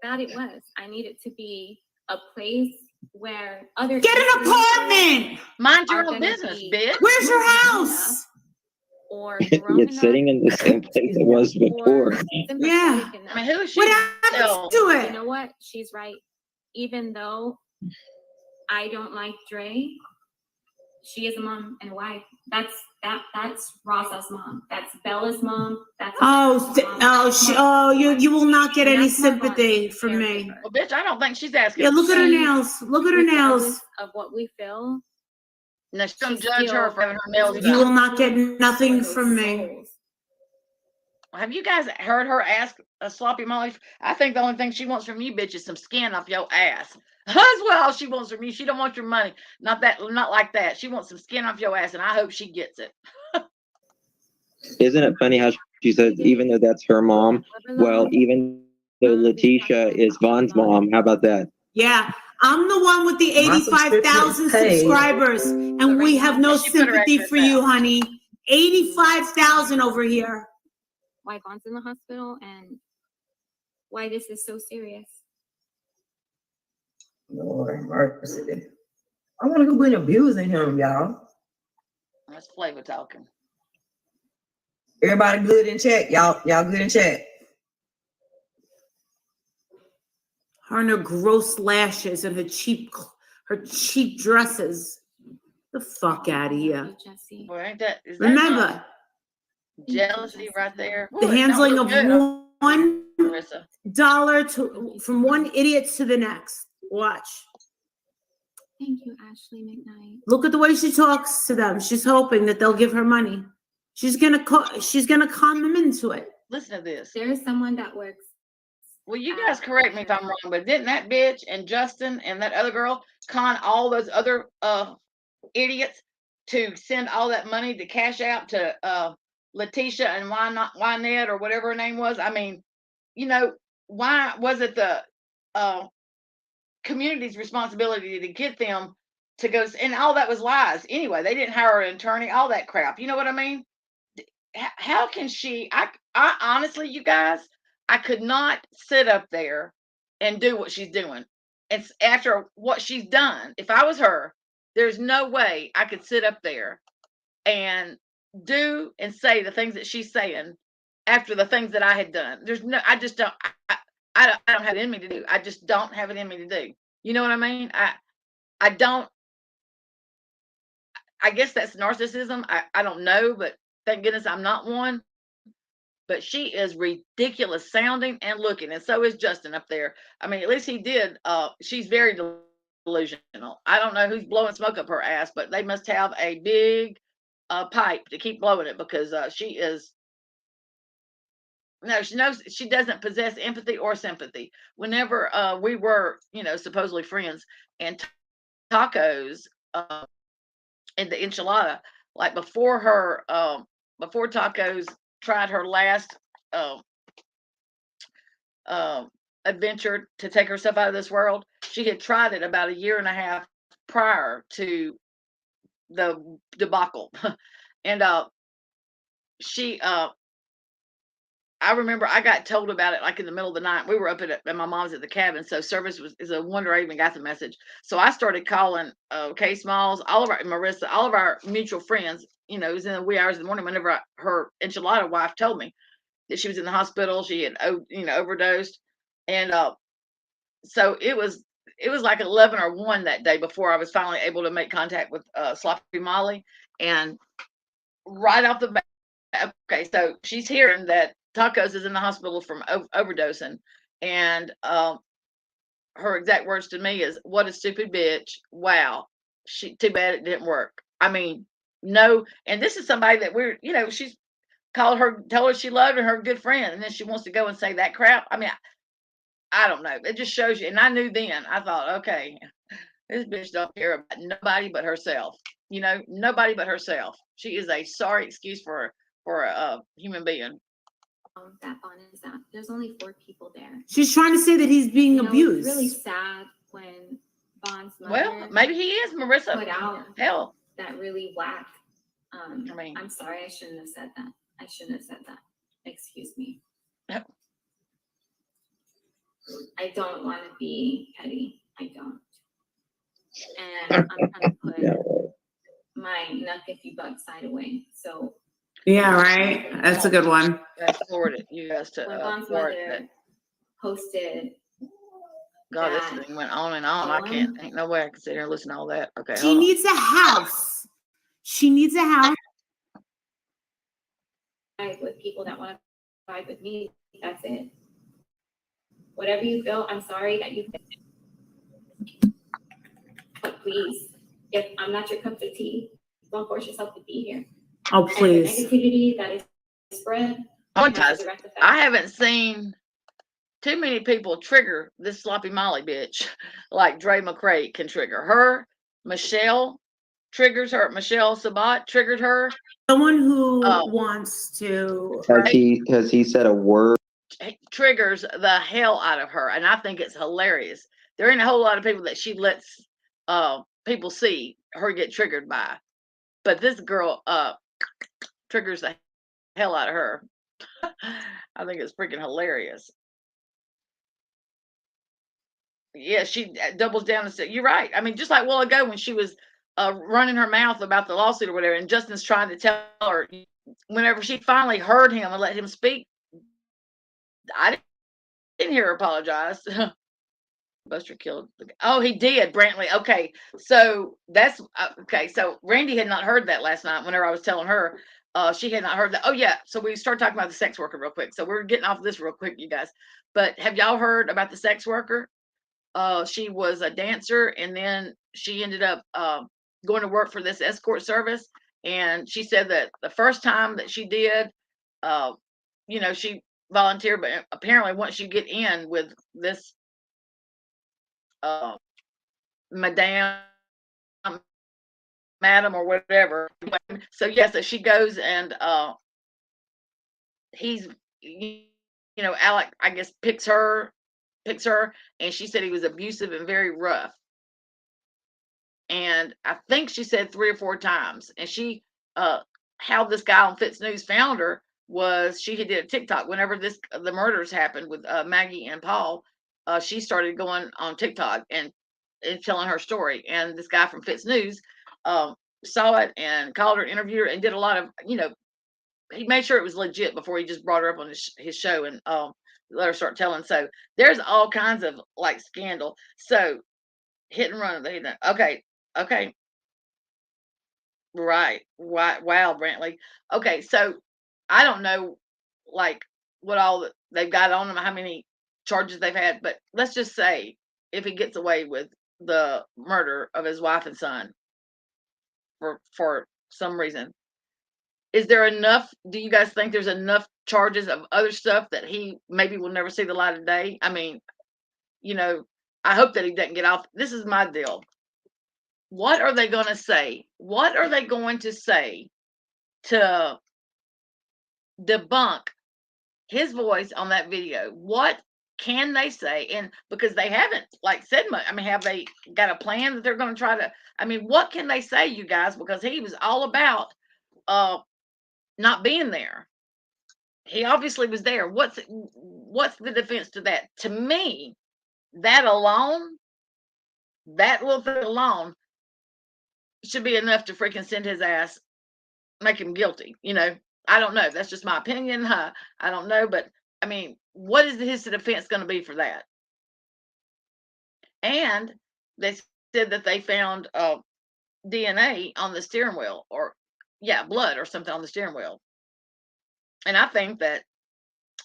Speaker 2: bad it was. I needed to be a place where other
Speaker 3: Get an apartment.
Speaker 1: Mind your own business, bitch.
Speaker 3: Where's your house?
Speaker 2: Or
Speaker 5: It's sitting in the same place it was before.
Speaker 3: Yeah.
Speaker 1: I mean, who is she?
Speaker 3: What happened to it?
Speaker 2: You know what? She's right. Even though I don't like Dre, she is a mom and a wife. That's Raza's mom. That's Bella's mom. That's
Speaker 3: you will not get any sympathy from me.
Speaker 1: Well, bitch, I don't think she's asking.
Speaker 3: Yeah, look at her nails. Look at her nails.
Speaker 2: Of what we feel.
Speaker 1: No, she don't judge her for having her nails done.
Speaker 3: You will not get nothing from me.
Speaker 1: Have you guys heard her ask a Sloppy Molly? I think the only thing she wants from you, bitch, is some skin off your ass. That's what all she wants from you. She don't want your money. Not like that. She wants some skin off your ass, and I hope she gets it.
Speaker 5: Isn't it funny how she says, even though that's her mom, well, even though Letitia is Vaughn's mom, how about that?
Speaker 3: Yeah, I'm the one with the 85,000 subscribers, and we have no sympathy for you, honey. 85,000 over here.
Speaker 2: Why Vaughn's in the hospital and why this is so serious.
Speaker 4: Lord mercy. I want to go quit abusing him, y'all.
Speaker 1: That's flavor talking.
Speaker 4: Everybody good in chat? Y'all good in chat?
Speaker 3: Her and her gross lashes and her cheap dresses. The fuck out of here.
Speaker 1: Boy, ain't that,
Speaker 3: Remember,
Speaker 1: jealousy right there.
Speaker 3: the handling of $1
Speaker 1: Marissa.
Speaker 3: from one idiot to the next. Watch.
Speaker 2: Thank you, Ashley McKnight.
Speaker 3: Look at the way she talks to them. She's hoping that they'll give her money. She's gonna con them into it.
Speaker 1: Listen to this.
Speaker 2: There is someone that works.
Speaker 1: Well, you guys correct me if I'm wrong, but didn't that bitch and Justin and that other girl con all those other idiots to send all that money to cash out to Letitia and Wynette or whatever her name was? I mean, you know, why was it the community's responsibility to get them to go? And all that was lies anyway. They didn't hire an attorney, all that crap. You know what I mean? How can she? I honestly, you guys, I could not sit up there and do what she's doing. It's after what she's done. If I was her, there's no way I could sit up there and do and say the things that she's saying after the things that I had done. I just don't. I don't have it in me to do. I just don't have it in me to do. You know what I mean? I don't. I guess that's narcissism. I don't know, but thank goodness I'm not one. But she is ridiculous sounding and looking, and so is Justin up there. I mean, at least he did. She's very delusional. I don't know who's blowing smoke up her ass, but they must have a big pipe to keep blowing it because she is. No, she knows she doesn't possess empathy or sympathy. Whenever we were, supposedly friends, and tacos and the enchilada, like before before tacos tried her last adventure to take herself out of this world, she had tried it about a year and a half prior to the debacle. And she I remember I got told about it like in the middle of the night. We were up at my mom's at the cabin, so service is a wonder I even got the message. So I started calling Kay Smalls, Marissa, all of our mutual friends. It was in the wee hours of the morning whenever her enchilada wife told me that she was in the hospital. She had overdosed, and so it was like 11 or 1 that day before I was finally able to make contact with Sloppy Molly. And right off the bat, okay, so she's hearing that Tacos is in the hospital from overdosing, and her exact words to me is, "What a stupid bitch! Wow, too bad it didn't work." I mean, no, and this is somebody that she's told her she loved her good friend, and then she wants to go and say that crap. I mean, I don't know. It just shows you. And I knew then. I thought, okay, this bitch don't care about nobody but herself. Nobody but herself. She is a sorry excuse for a human being.
Speaker 2: That Bond is that there's only 4 people there.
Speaker 3: She's trying to say that he's being abused.
Speaker 2: It's really sad when Bond's mother.
Speaker 1: Well, maybe he is, Marissa.
Speaker 2: Put out
Speaker 1: hell
Speaker 2: that really whack.
Speaker 1: I mean,
Speaker 2: I'm sorry, I shouldn't have said that. Excuse me.
Speaker 1: Yep.
Speaker 2: I don't want to be petty. I don't. And I'm trying to put my nuck if you bug side away. So.
Speaker 3: Yeah, right. That's a good one.
Speaker 1: Forward it, you guys to.
Speaker 2: When Bond's mother posted.
Speaker 1: God, this thing went on and on. I can't. Ain't no way I can sit here and listen to all that. Okay.
Speaker 3: She needs a house. She needs a house.
Speaker 2: With people that want to vibe with me, that's it. Whatever you feel, I'm sorry that you feel. But please, if I'm not your cup of tea, don't force yourself to be here.
Speaker 3: Oh, please.
Speaker 2: And the negativity that is spread.
Speaker 1: I haven't seen too many people trigger this sloppy Molly bitch like Dre McCray can trigger her. Michelle triggers her. Michelle Sabat triggered her.
Speaker 3: Someone who wants to.
Speaker 5: Has he said a word?
Speaker 1: Triggers the hell out of her, and I think it's hilarious. There ain't a whole lot of people that she lets people see her get triggered by, but this girl triggers the hell out of her. I think it's freaking hilarious. Yeah, she doubles down and said, "You're right." I mean, just like a while ago when she was running her mouth about the lawsuit or whatever, and Justin's trying to tell her, whenever she finally heard him and let him speak, I didn't hear her apologize. Buster killed the guy. Oh, he did, Brantley. Okay, so that's okay. So Randy had not heard that last night. Whenever I was telling her, she had not heard that. Oh yeah. So we start talking about the sex worker real quick. So we're getting off of this real quick, you guys. But have y'all heard about the sex worker? She was a dancer, and then she ended up going to work for this escort service. And she said that the first time that she did, she volunteered, but apparently once you get in with this madam or whatever, so yes, so she goes and he's Alec, I guess, picks her, and she said he was abusive and very rough, and I think she said 3 or 4 times. And she how this guy on Fitz News found her was she did a TikTok whenever the murders happened with Maggie and Paul. She started going on TikTok and telling her story, and this guy from Fitz News saw it and called her, interviewed her, and did a lot of he made sure it was legit before he just brought her up on his show and let her start telling. So there's all kinds of like scandal. So hit and run. Okay. Right. Wow, Brantley. Okay, so I don't know like what all they've got on them, how many charges they've had, but let's just say if he gets away with the murder of his wife and son for some reason, is there enough? Do you guys think there's enough charges of other stuff that he maybe will never see the light of day? I mean, I hope that he doesn't get off. This is my deal. What are they going to say? What are they going to say to debunk his voice on that video? What can they say? And because they haven't said much, I mean, have they got a plan that they're going to try to? I mean, what can they say, you guys? Because he was all about not being there. He obviously was there. What's the defense to that? To me, that little thing alone should be enough to freaking send his ass, make him guilty. I don't know. That's just my opinion. I don't know, but I mean, what is his defense going to be for that? And they said that they found DNA on the steering wheel, or blood or something on the steering wheel. And I think that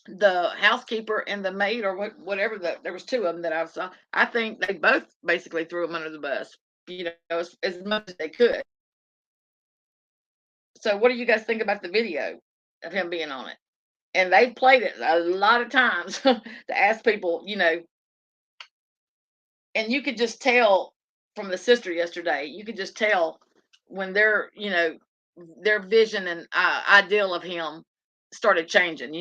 Speaker 1: the housekeeper and the maid, or whatever, there was two of them that I saw. I think they both basically threw him under the bus, as much as they could. So, what do you guys think about the video of him being on it? And they've played it a lot of times to ask people, and you could just tell from the sister yesterday. You could just tell when their vision and ideal of him started changing.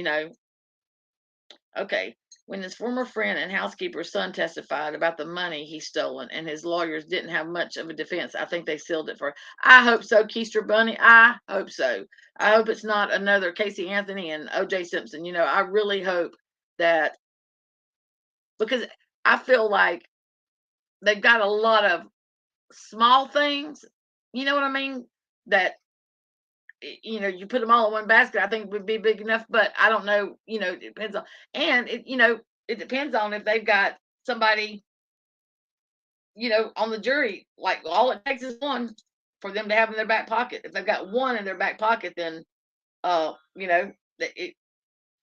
Speaker 1: Okay. When his former friend and housekeeper's son testified about the money he stolen and his lawyers didn't have much of a defense, I think they sealed it for. I hope so, Keister Bunny. I hope so. I hope it's not another Casey Anthony and OJ Simpson. I really hope that, because I feel like they've got a lot of small things, you know what I mean? That, you put them all in one basket, I think it would be big enough, but I don't know, it depends on, and it depends on if they've got somebody, on the jury. Like, all it takes is one for them to have in their back pocket. If they've got one in their back pocket, then,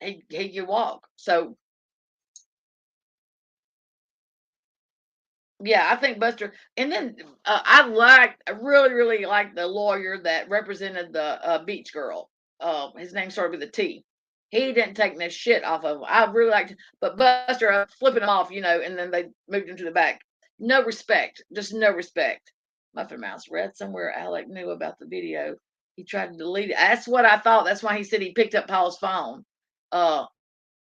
Speaker 1: he can walk. So, yeah, I think Buster. And then I really, really like the lawyer that represented the beach girl. His name started with a T. He didn't take no shit off of him. I really liked, but Buster flipping him off, and then they moved him to the back. No respect, just no respect. Muffin Mouse read somewhere Alec knew about the video. He tried to delete it. That's what I thought. That's why he said he picked up Paul's phone. But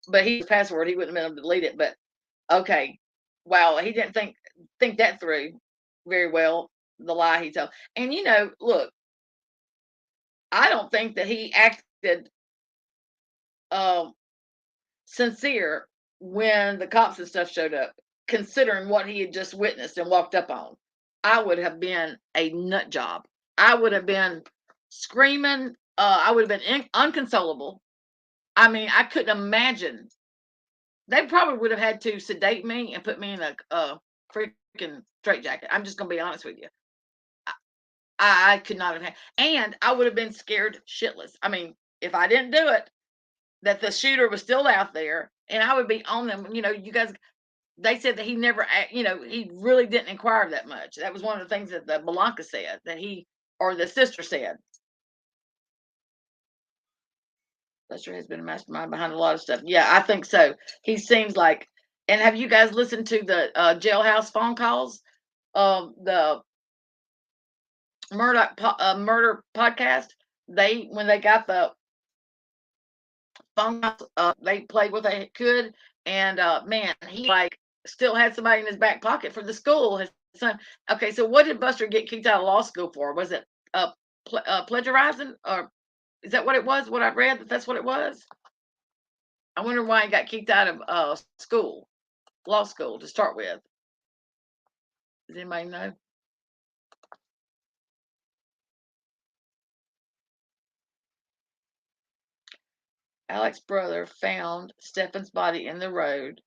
Speaker 1: his password, he wouldn't have been able to delete it. But okay, wow, he didn't think that through very well, the lie he told. And look, I don't think that he acted um sincere when the cops and stuff showed up, considering what he had just witnessed and walked up on. I would have been a nut job. I would have been screaming. I would have been unconsolable. I mean, I couldn't imagine. They probably would have had to sedate me and put me in a freaking straitjacket. I'm just gonna be honest with you. I could not have had, and I would have been scared shitless. I mean, if I didn't do it, that the shooter was still out there, and I would be on them. You guys. They said that he never, he really didn't inquire that much. That was one of the things that the Blanca said, that he, or the sister said. Lester has been a mastermind behind a lot of stuff. Yeah, I think so. He seems like. And have you guys listened to the jailhouse phone calls? The murder podcast. When they got the phone calls, they played what they could, and man, he like still had somebody in his back pocket for the school. His son. Okay, so what did Buster get kicked out of law school for? Was it plagiarizing, or is that what it was? What I read, that's what it was. I wonder why he got kicked out of law school to start with. Does anybody know? Alex's brother found Stefan's body in the road.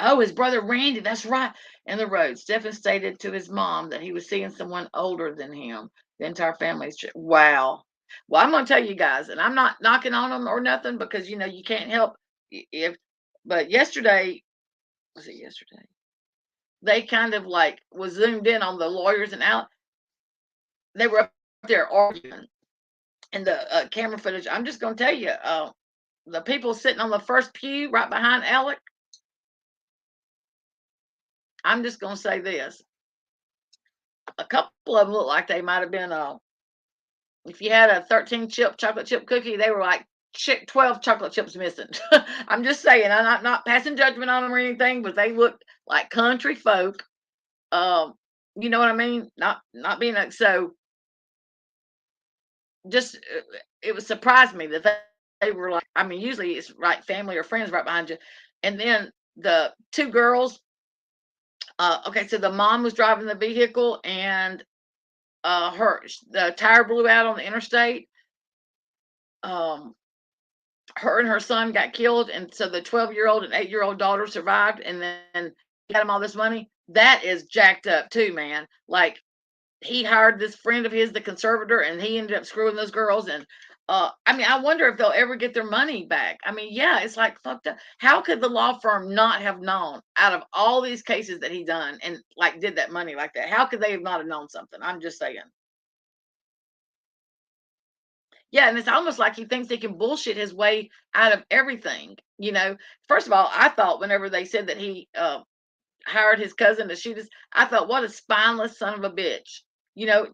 Speaker 1: Oh, his brother Randy, that's right, in the road. Stefan stated to his mom that he was seeing someone older than him. The entire family's wow. Well, I'm going to tell you guys, and I'm not knocking on them or nothing, because you can't help if. But yesterday, was it yesterday? They kind of like was zoomed in on the lawyers and Alex. They were up there arguing, and the camera footage. I'm just going to tell you, the people sitting on the first pew right behind Alec. I'm just going to say this. A couple of them look like they might have been, if you had a 13 chip chocolate chip cookie, they were like 12 chocolate chips missing. I'm just saying, I'm not passing judgment on them or anything, but they looked like country folk. You know what I mean? Not being so. Just it was surprised me that they were like. I mean, usually it's right family or friends right behind you, and then the two girls. Okay, so the mom was driving the vehicle, and the tire blew out on the interstate. Her and her son got killed, and so the 12-year-old and 8-year-old daughter survived, and then got him all this money. That is jacked up too, man. Like, he hired this friend of his, the conservator, and he ended up screwing those girls, and I mean, I wonder if they'll ever get their money back. I mean, yeah, it's like fucked up. How could the law firm not have known out of all these cases that he done and like did that money like that? How could they have not have known something? I'm just saying. Yeah, and it's almost like he thinks he can bullshit his way out of everything. First of all, I thought whenever they said that he hired his cousin to shoot us, I thought, what a spineless son of a bitch.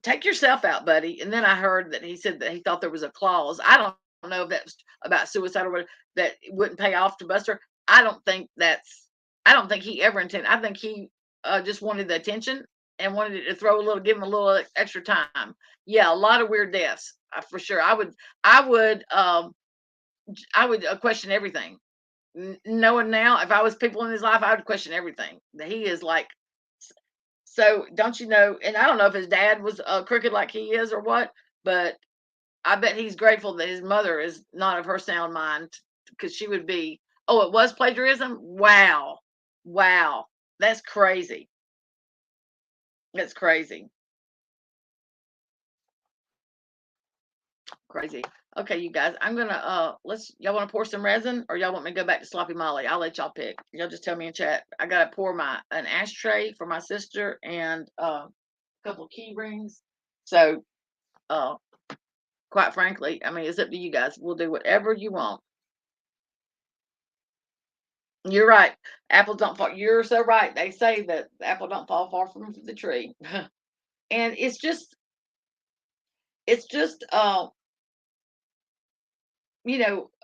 Speaker 1: Take yourself out, buddy. And then I heard that he said that he thought there was a clause. I don't know if that's about suicide or whatever, that it wouldn't pay off to Buster. I don't think he ever intended. I think he just wanted the attention and wanted to give him a little extra time. Yeah, a lot of weird deaths for sure. I would question everything. Knowing now, if I was people in his life, I would question everything. That he is like, so don't you know? And I don't know if his dad was crooked like he is or what, but I bet he's grateful that his mother is not of her sound mind, because she would be. Oh, it was plagiarism. Wow, wow, that's crazy. That's crazy. Crazy. Okay, you guys, I'm gonna y'all want to pour some resin or y'all want me to go back to sloppy molly? I'll let y'all pick. Y'all just tell me in chat. I gotta pour an ashtray for my sister and a couple of key rings. So uh quite frankly, I mean, it's up to you guys. We'll do whatever you want. You're right. Apples don't fall. You're so right. They say that the apple don't fall far from the tree. And it's just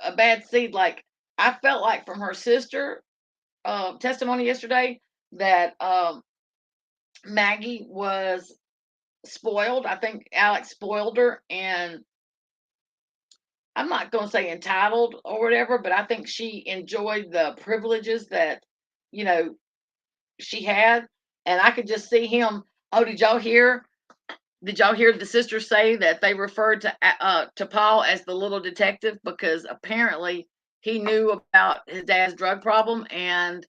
Speaker 1: a bad seed. Like, I felt like from her sister testimony yesterday that Maggie was spoiled. I think Alex spoiled her, and I'm not going to say entitled or whatever, but I think she enjoyed the privileges that you know she had, and I could just see him. Oh, did y'all hear? Did y'all hear the sister say that they referred to Paul as the little detective because apparently he knew about his dad's drug problem and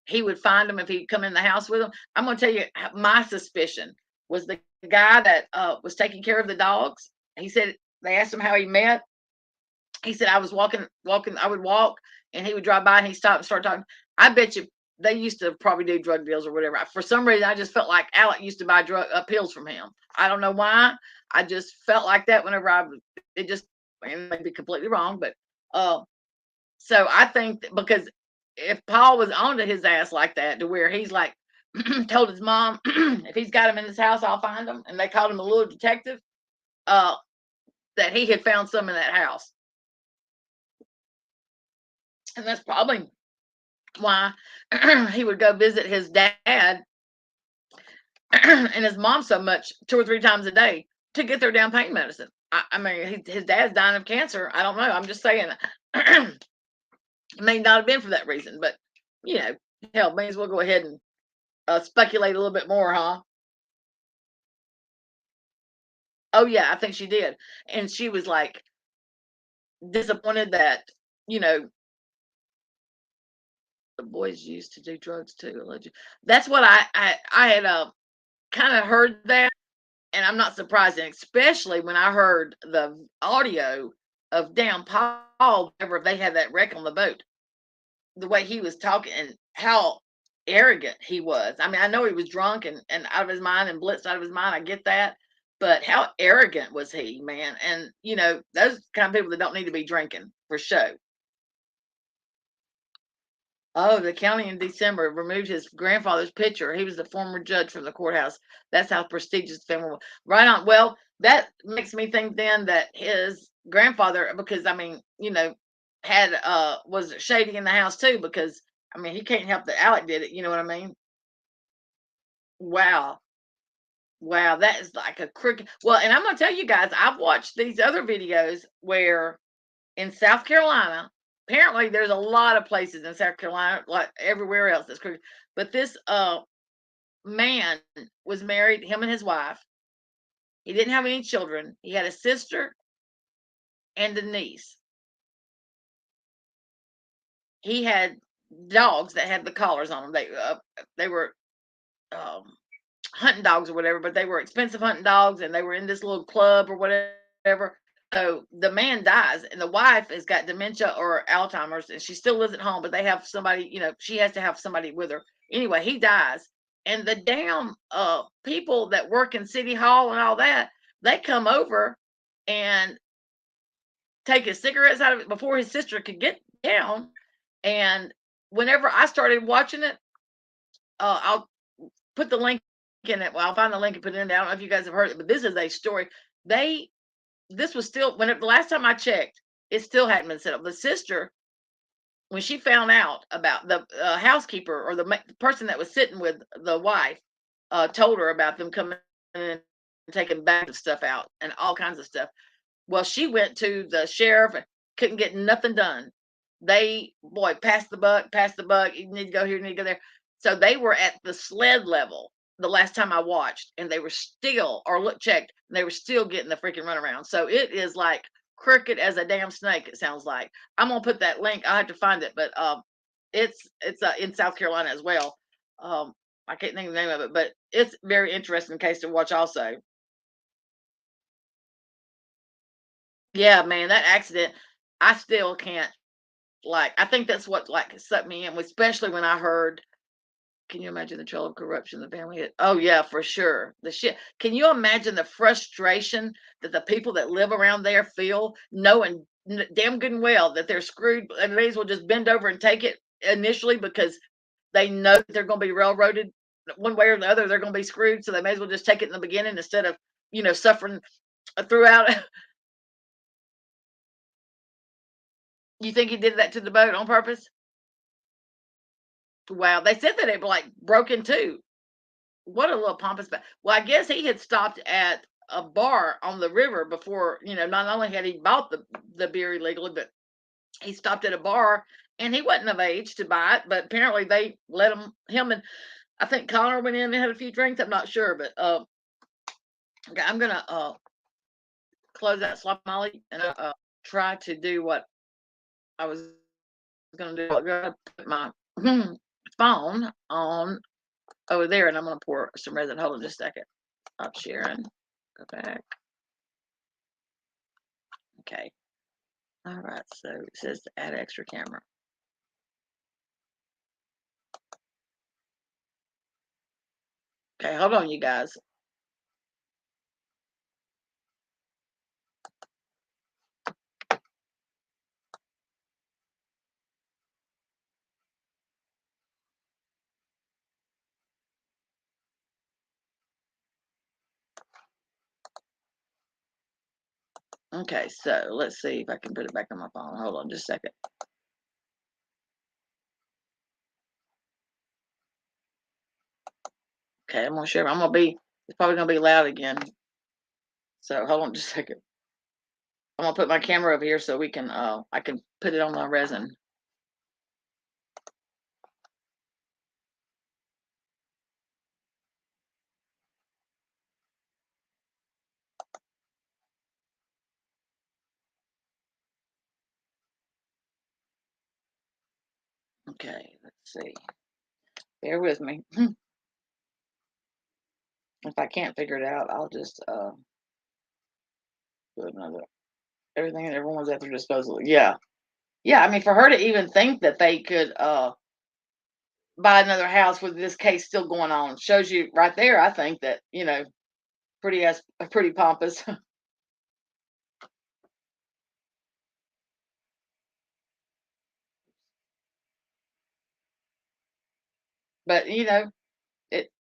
Speaker 1: he would find him if he'd come in the house with him. I'm going to tell you, my suspicion was the guy that was taking care of the dogs. He said they asked him how he met. He said, I was walking, I would walk and he would drive by and he stopped and start talking. I bet you they used to probably do drug deals or whatever. For some reason, I just felt like Alec used to buy pills from him. I don't know why. I just felt like that whenever it just, and may be completely wrong, but so I think that because if Paul was onto his ass like that, to where he's like told his mom, if he's got him in his house, I'll find him, and they called him a little detective, uh, that he had found some in that house, and that's probably why he would go visit his dad and his mom so much 2 or 3 times a day to get their damn pain medicine. I mean, his dad's dying of cancer. I don't know. I'm just saying. It may not have been for that reason, but hell, may as well go ahead and speculate a little bit more, huh? Oh yeah, I think she did, and she was like disappointed that you know the boys used to do drugs too. Allegedly. That's what I had kind of heard that, and I'm not surprised, and especially when I heard the audio of damn Paul whenever they had that wreck on the boat. The way he was talking and how arrogant he was. I mean, I know he was drunk and out of his mind and blitzed out of his mind. I get that. But how arrogant was he, man? And, those kind of people that don't need to be drinking for show. Oh, the county in December removed his grandfather's picture. He was the former judge from the courthouse. That's how prestigious the family was. Right on. Well, that makes me think then that his grandfather, because I mean, had was shady in the house too, because I mean he can't help that Alec did it, you know what I mean? Wow. Wow, that is like a crooked. Well, and I'm gonna tell you guys, I've watched these other videos where in South Carolina, apparently there's a lot of places in South Carolina, like everywhere else that's crooked. But this man was married, him and his wife. He didn't have any children. He had a sister and a niece. He had dogs that had the collars on them. They were hunting dogs or whatever, but they were expensive hunting dogs, and they were in this little club or whatever. So the man dies, and the wife has got dementia or Alzheimer's, and she still lives at home, but they have somebody, she has to have somebody with her. Anyway, he dies, and the damn people that work in City Hall and all that, they come over and take his cigarettes out of it before his sister could get down. And whenever I started watching it, I'll put the link in it. Well, I'll find the link and put it in. I don't know if you guys have heard it, but this is a story. This was still, when the last time I checked, it still hadn't been set up. The sister, when she found out about the housekeeper or the person that was sitting with the wife, told her about them coming in and taking bags of stuff out and all kinds of stuff. Well, she went to the sheriff and couldn't get nothing done. They, boy, pass the buck. You need to go here, you need to go there. So they were at the sled level the last time I watched, and they were still, checked, and they were still getting the freaking runaround. So it is like crooked as a damn snake, it sounds like. I'm gonna put that link. I have to find it, but it's in South Carolina as well. I can't think of the name of it, but it's very interesting case to watch also. Yeah, man, that accident, I still can't, I think that's what sucked me in, especially when I heard, can you imagine the trail of corruption the family had? Oh yeah, for sure. The shit. Can you imagine the frustration that the people that live around there feel, knowing damn good and well that they're screwed, and may as well just bend over and take it initially because they know that they're going to be railroaded one way or the other. They're going to be screwed, so they may as well just take it in the beginning instead of suffering throughout. You think he did that to the boat on purpose? Wow, they said that it broke in two. What a little pompous. Well, I guess he had stopped at a bar on the river before. Not only had he bought the beer illegally, but he stopped at a bar, and he wasn't of age to buy it. But apparently, they let him and I think Connor went in and had a few drinks. I'm not sure, but okay, I'm gonna close that slop molly and try to do what I was gonna do. I'm gonna put my phone on over there, and I'm gonna pour some resin. Hold on just a second. Stop sharing. Go back. Okay. All right. So it says to add extra camera. Okay, hold on, you guys. Okay, so let's see if I can put it back on my phone. Hold on just a second. Okay, I'm gonna share. It's probably gonna be loud again. So hold on just a second. I'm gonna put my camera over here so we can I can put it on my resin. Okay, let's see. Bear with me. If I can't figure it out, I'll just do another. Everything and everyone's at their disposal. Yeah. Yeah, I mean, for her to even think that they could buy another house with this case still going on shows you right there, I think, that pretty pompous. But it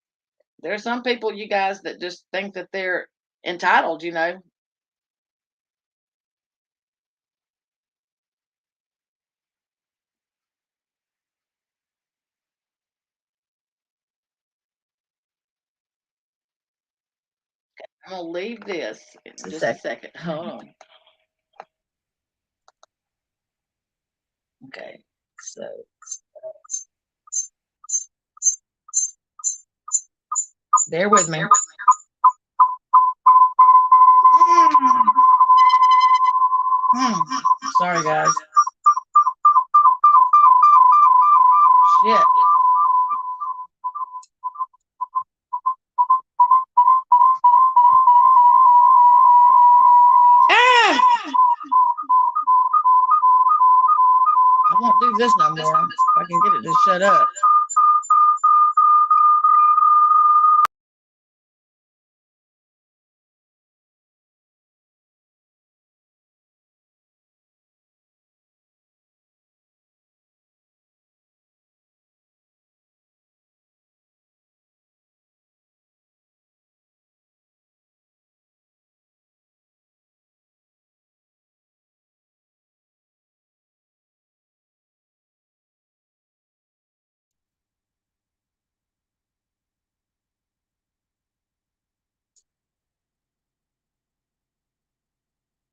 Speaker 1: there are some people, you guys, that just think that they're entitled. I'm gonna leave this in just a second. Hold on. Okay, so bear with me. Sorry, guys. Shit. Ah! I won't do this no more. If I can get it to shut up.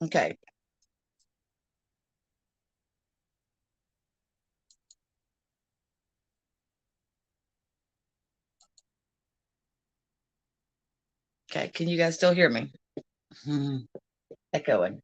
Speaker 1: Okay. Okay. Can you guys still hear me? Echoing.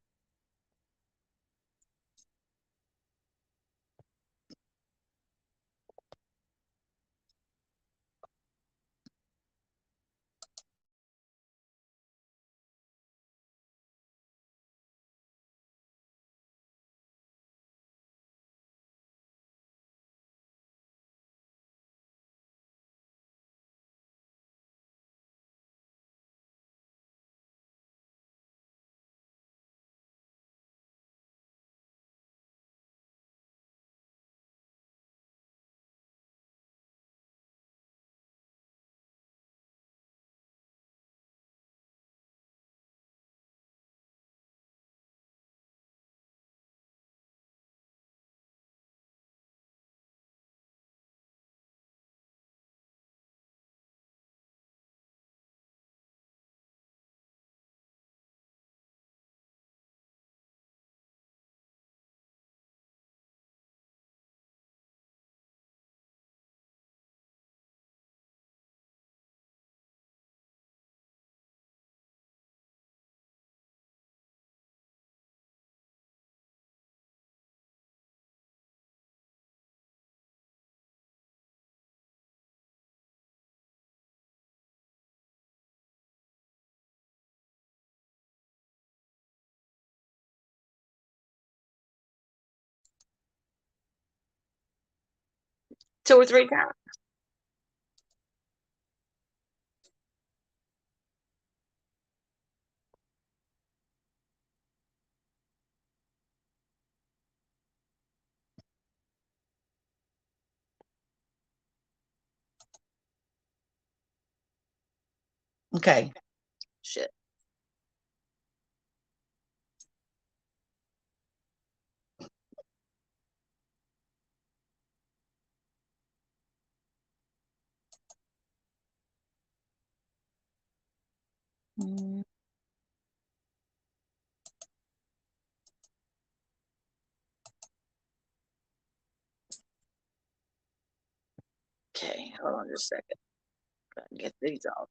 Speaker 1: Two or three times. Okay. Shit. Mm, Okay. Hold on just a second. Gotta get these off.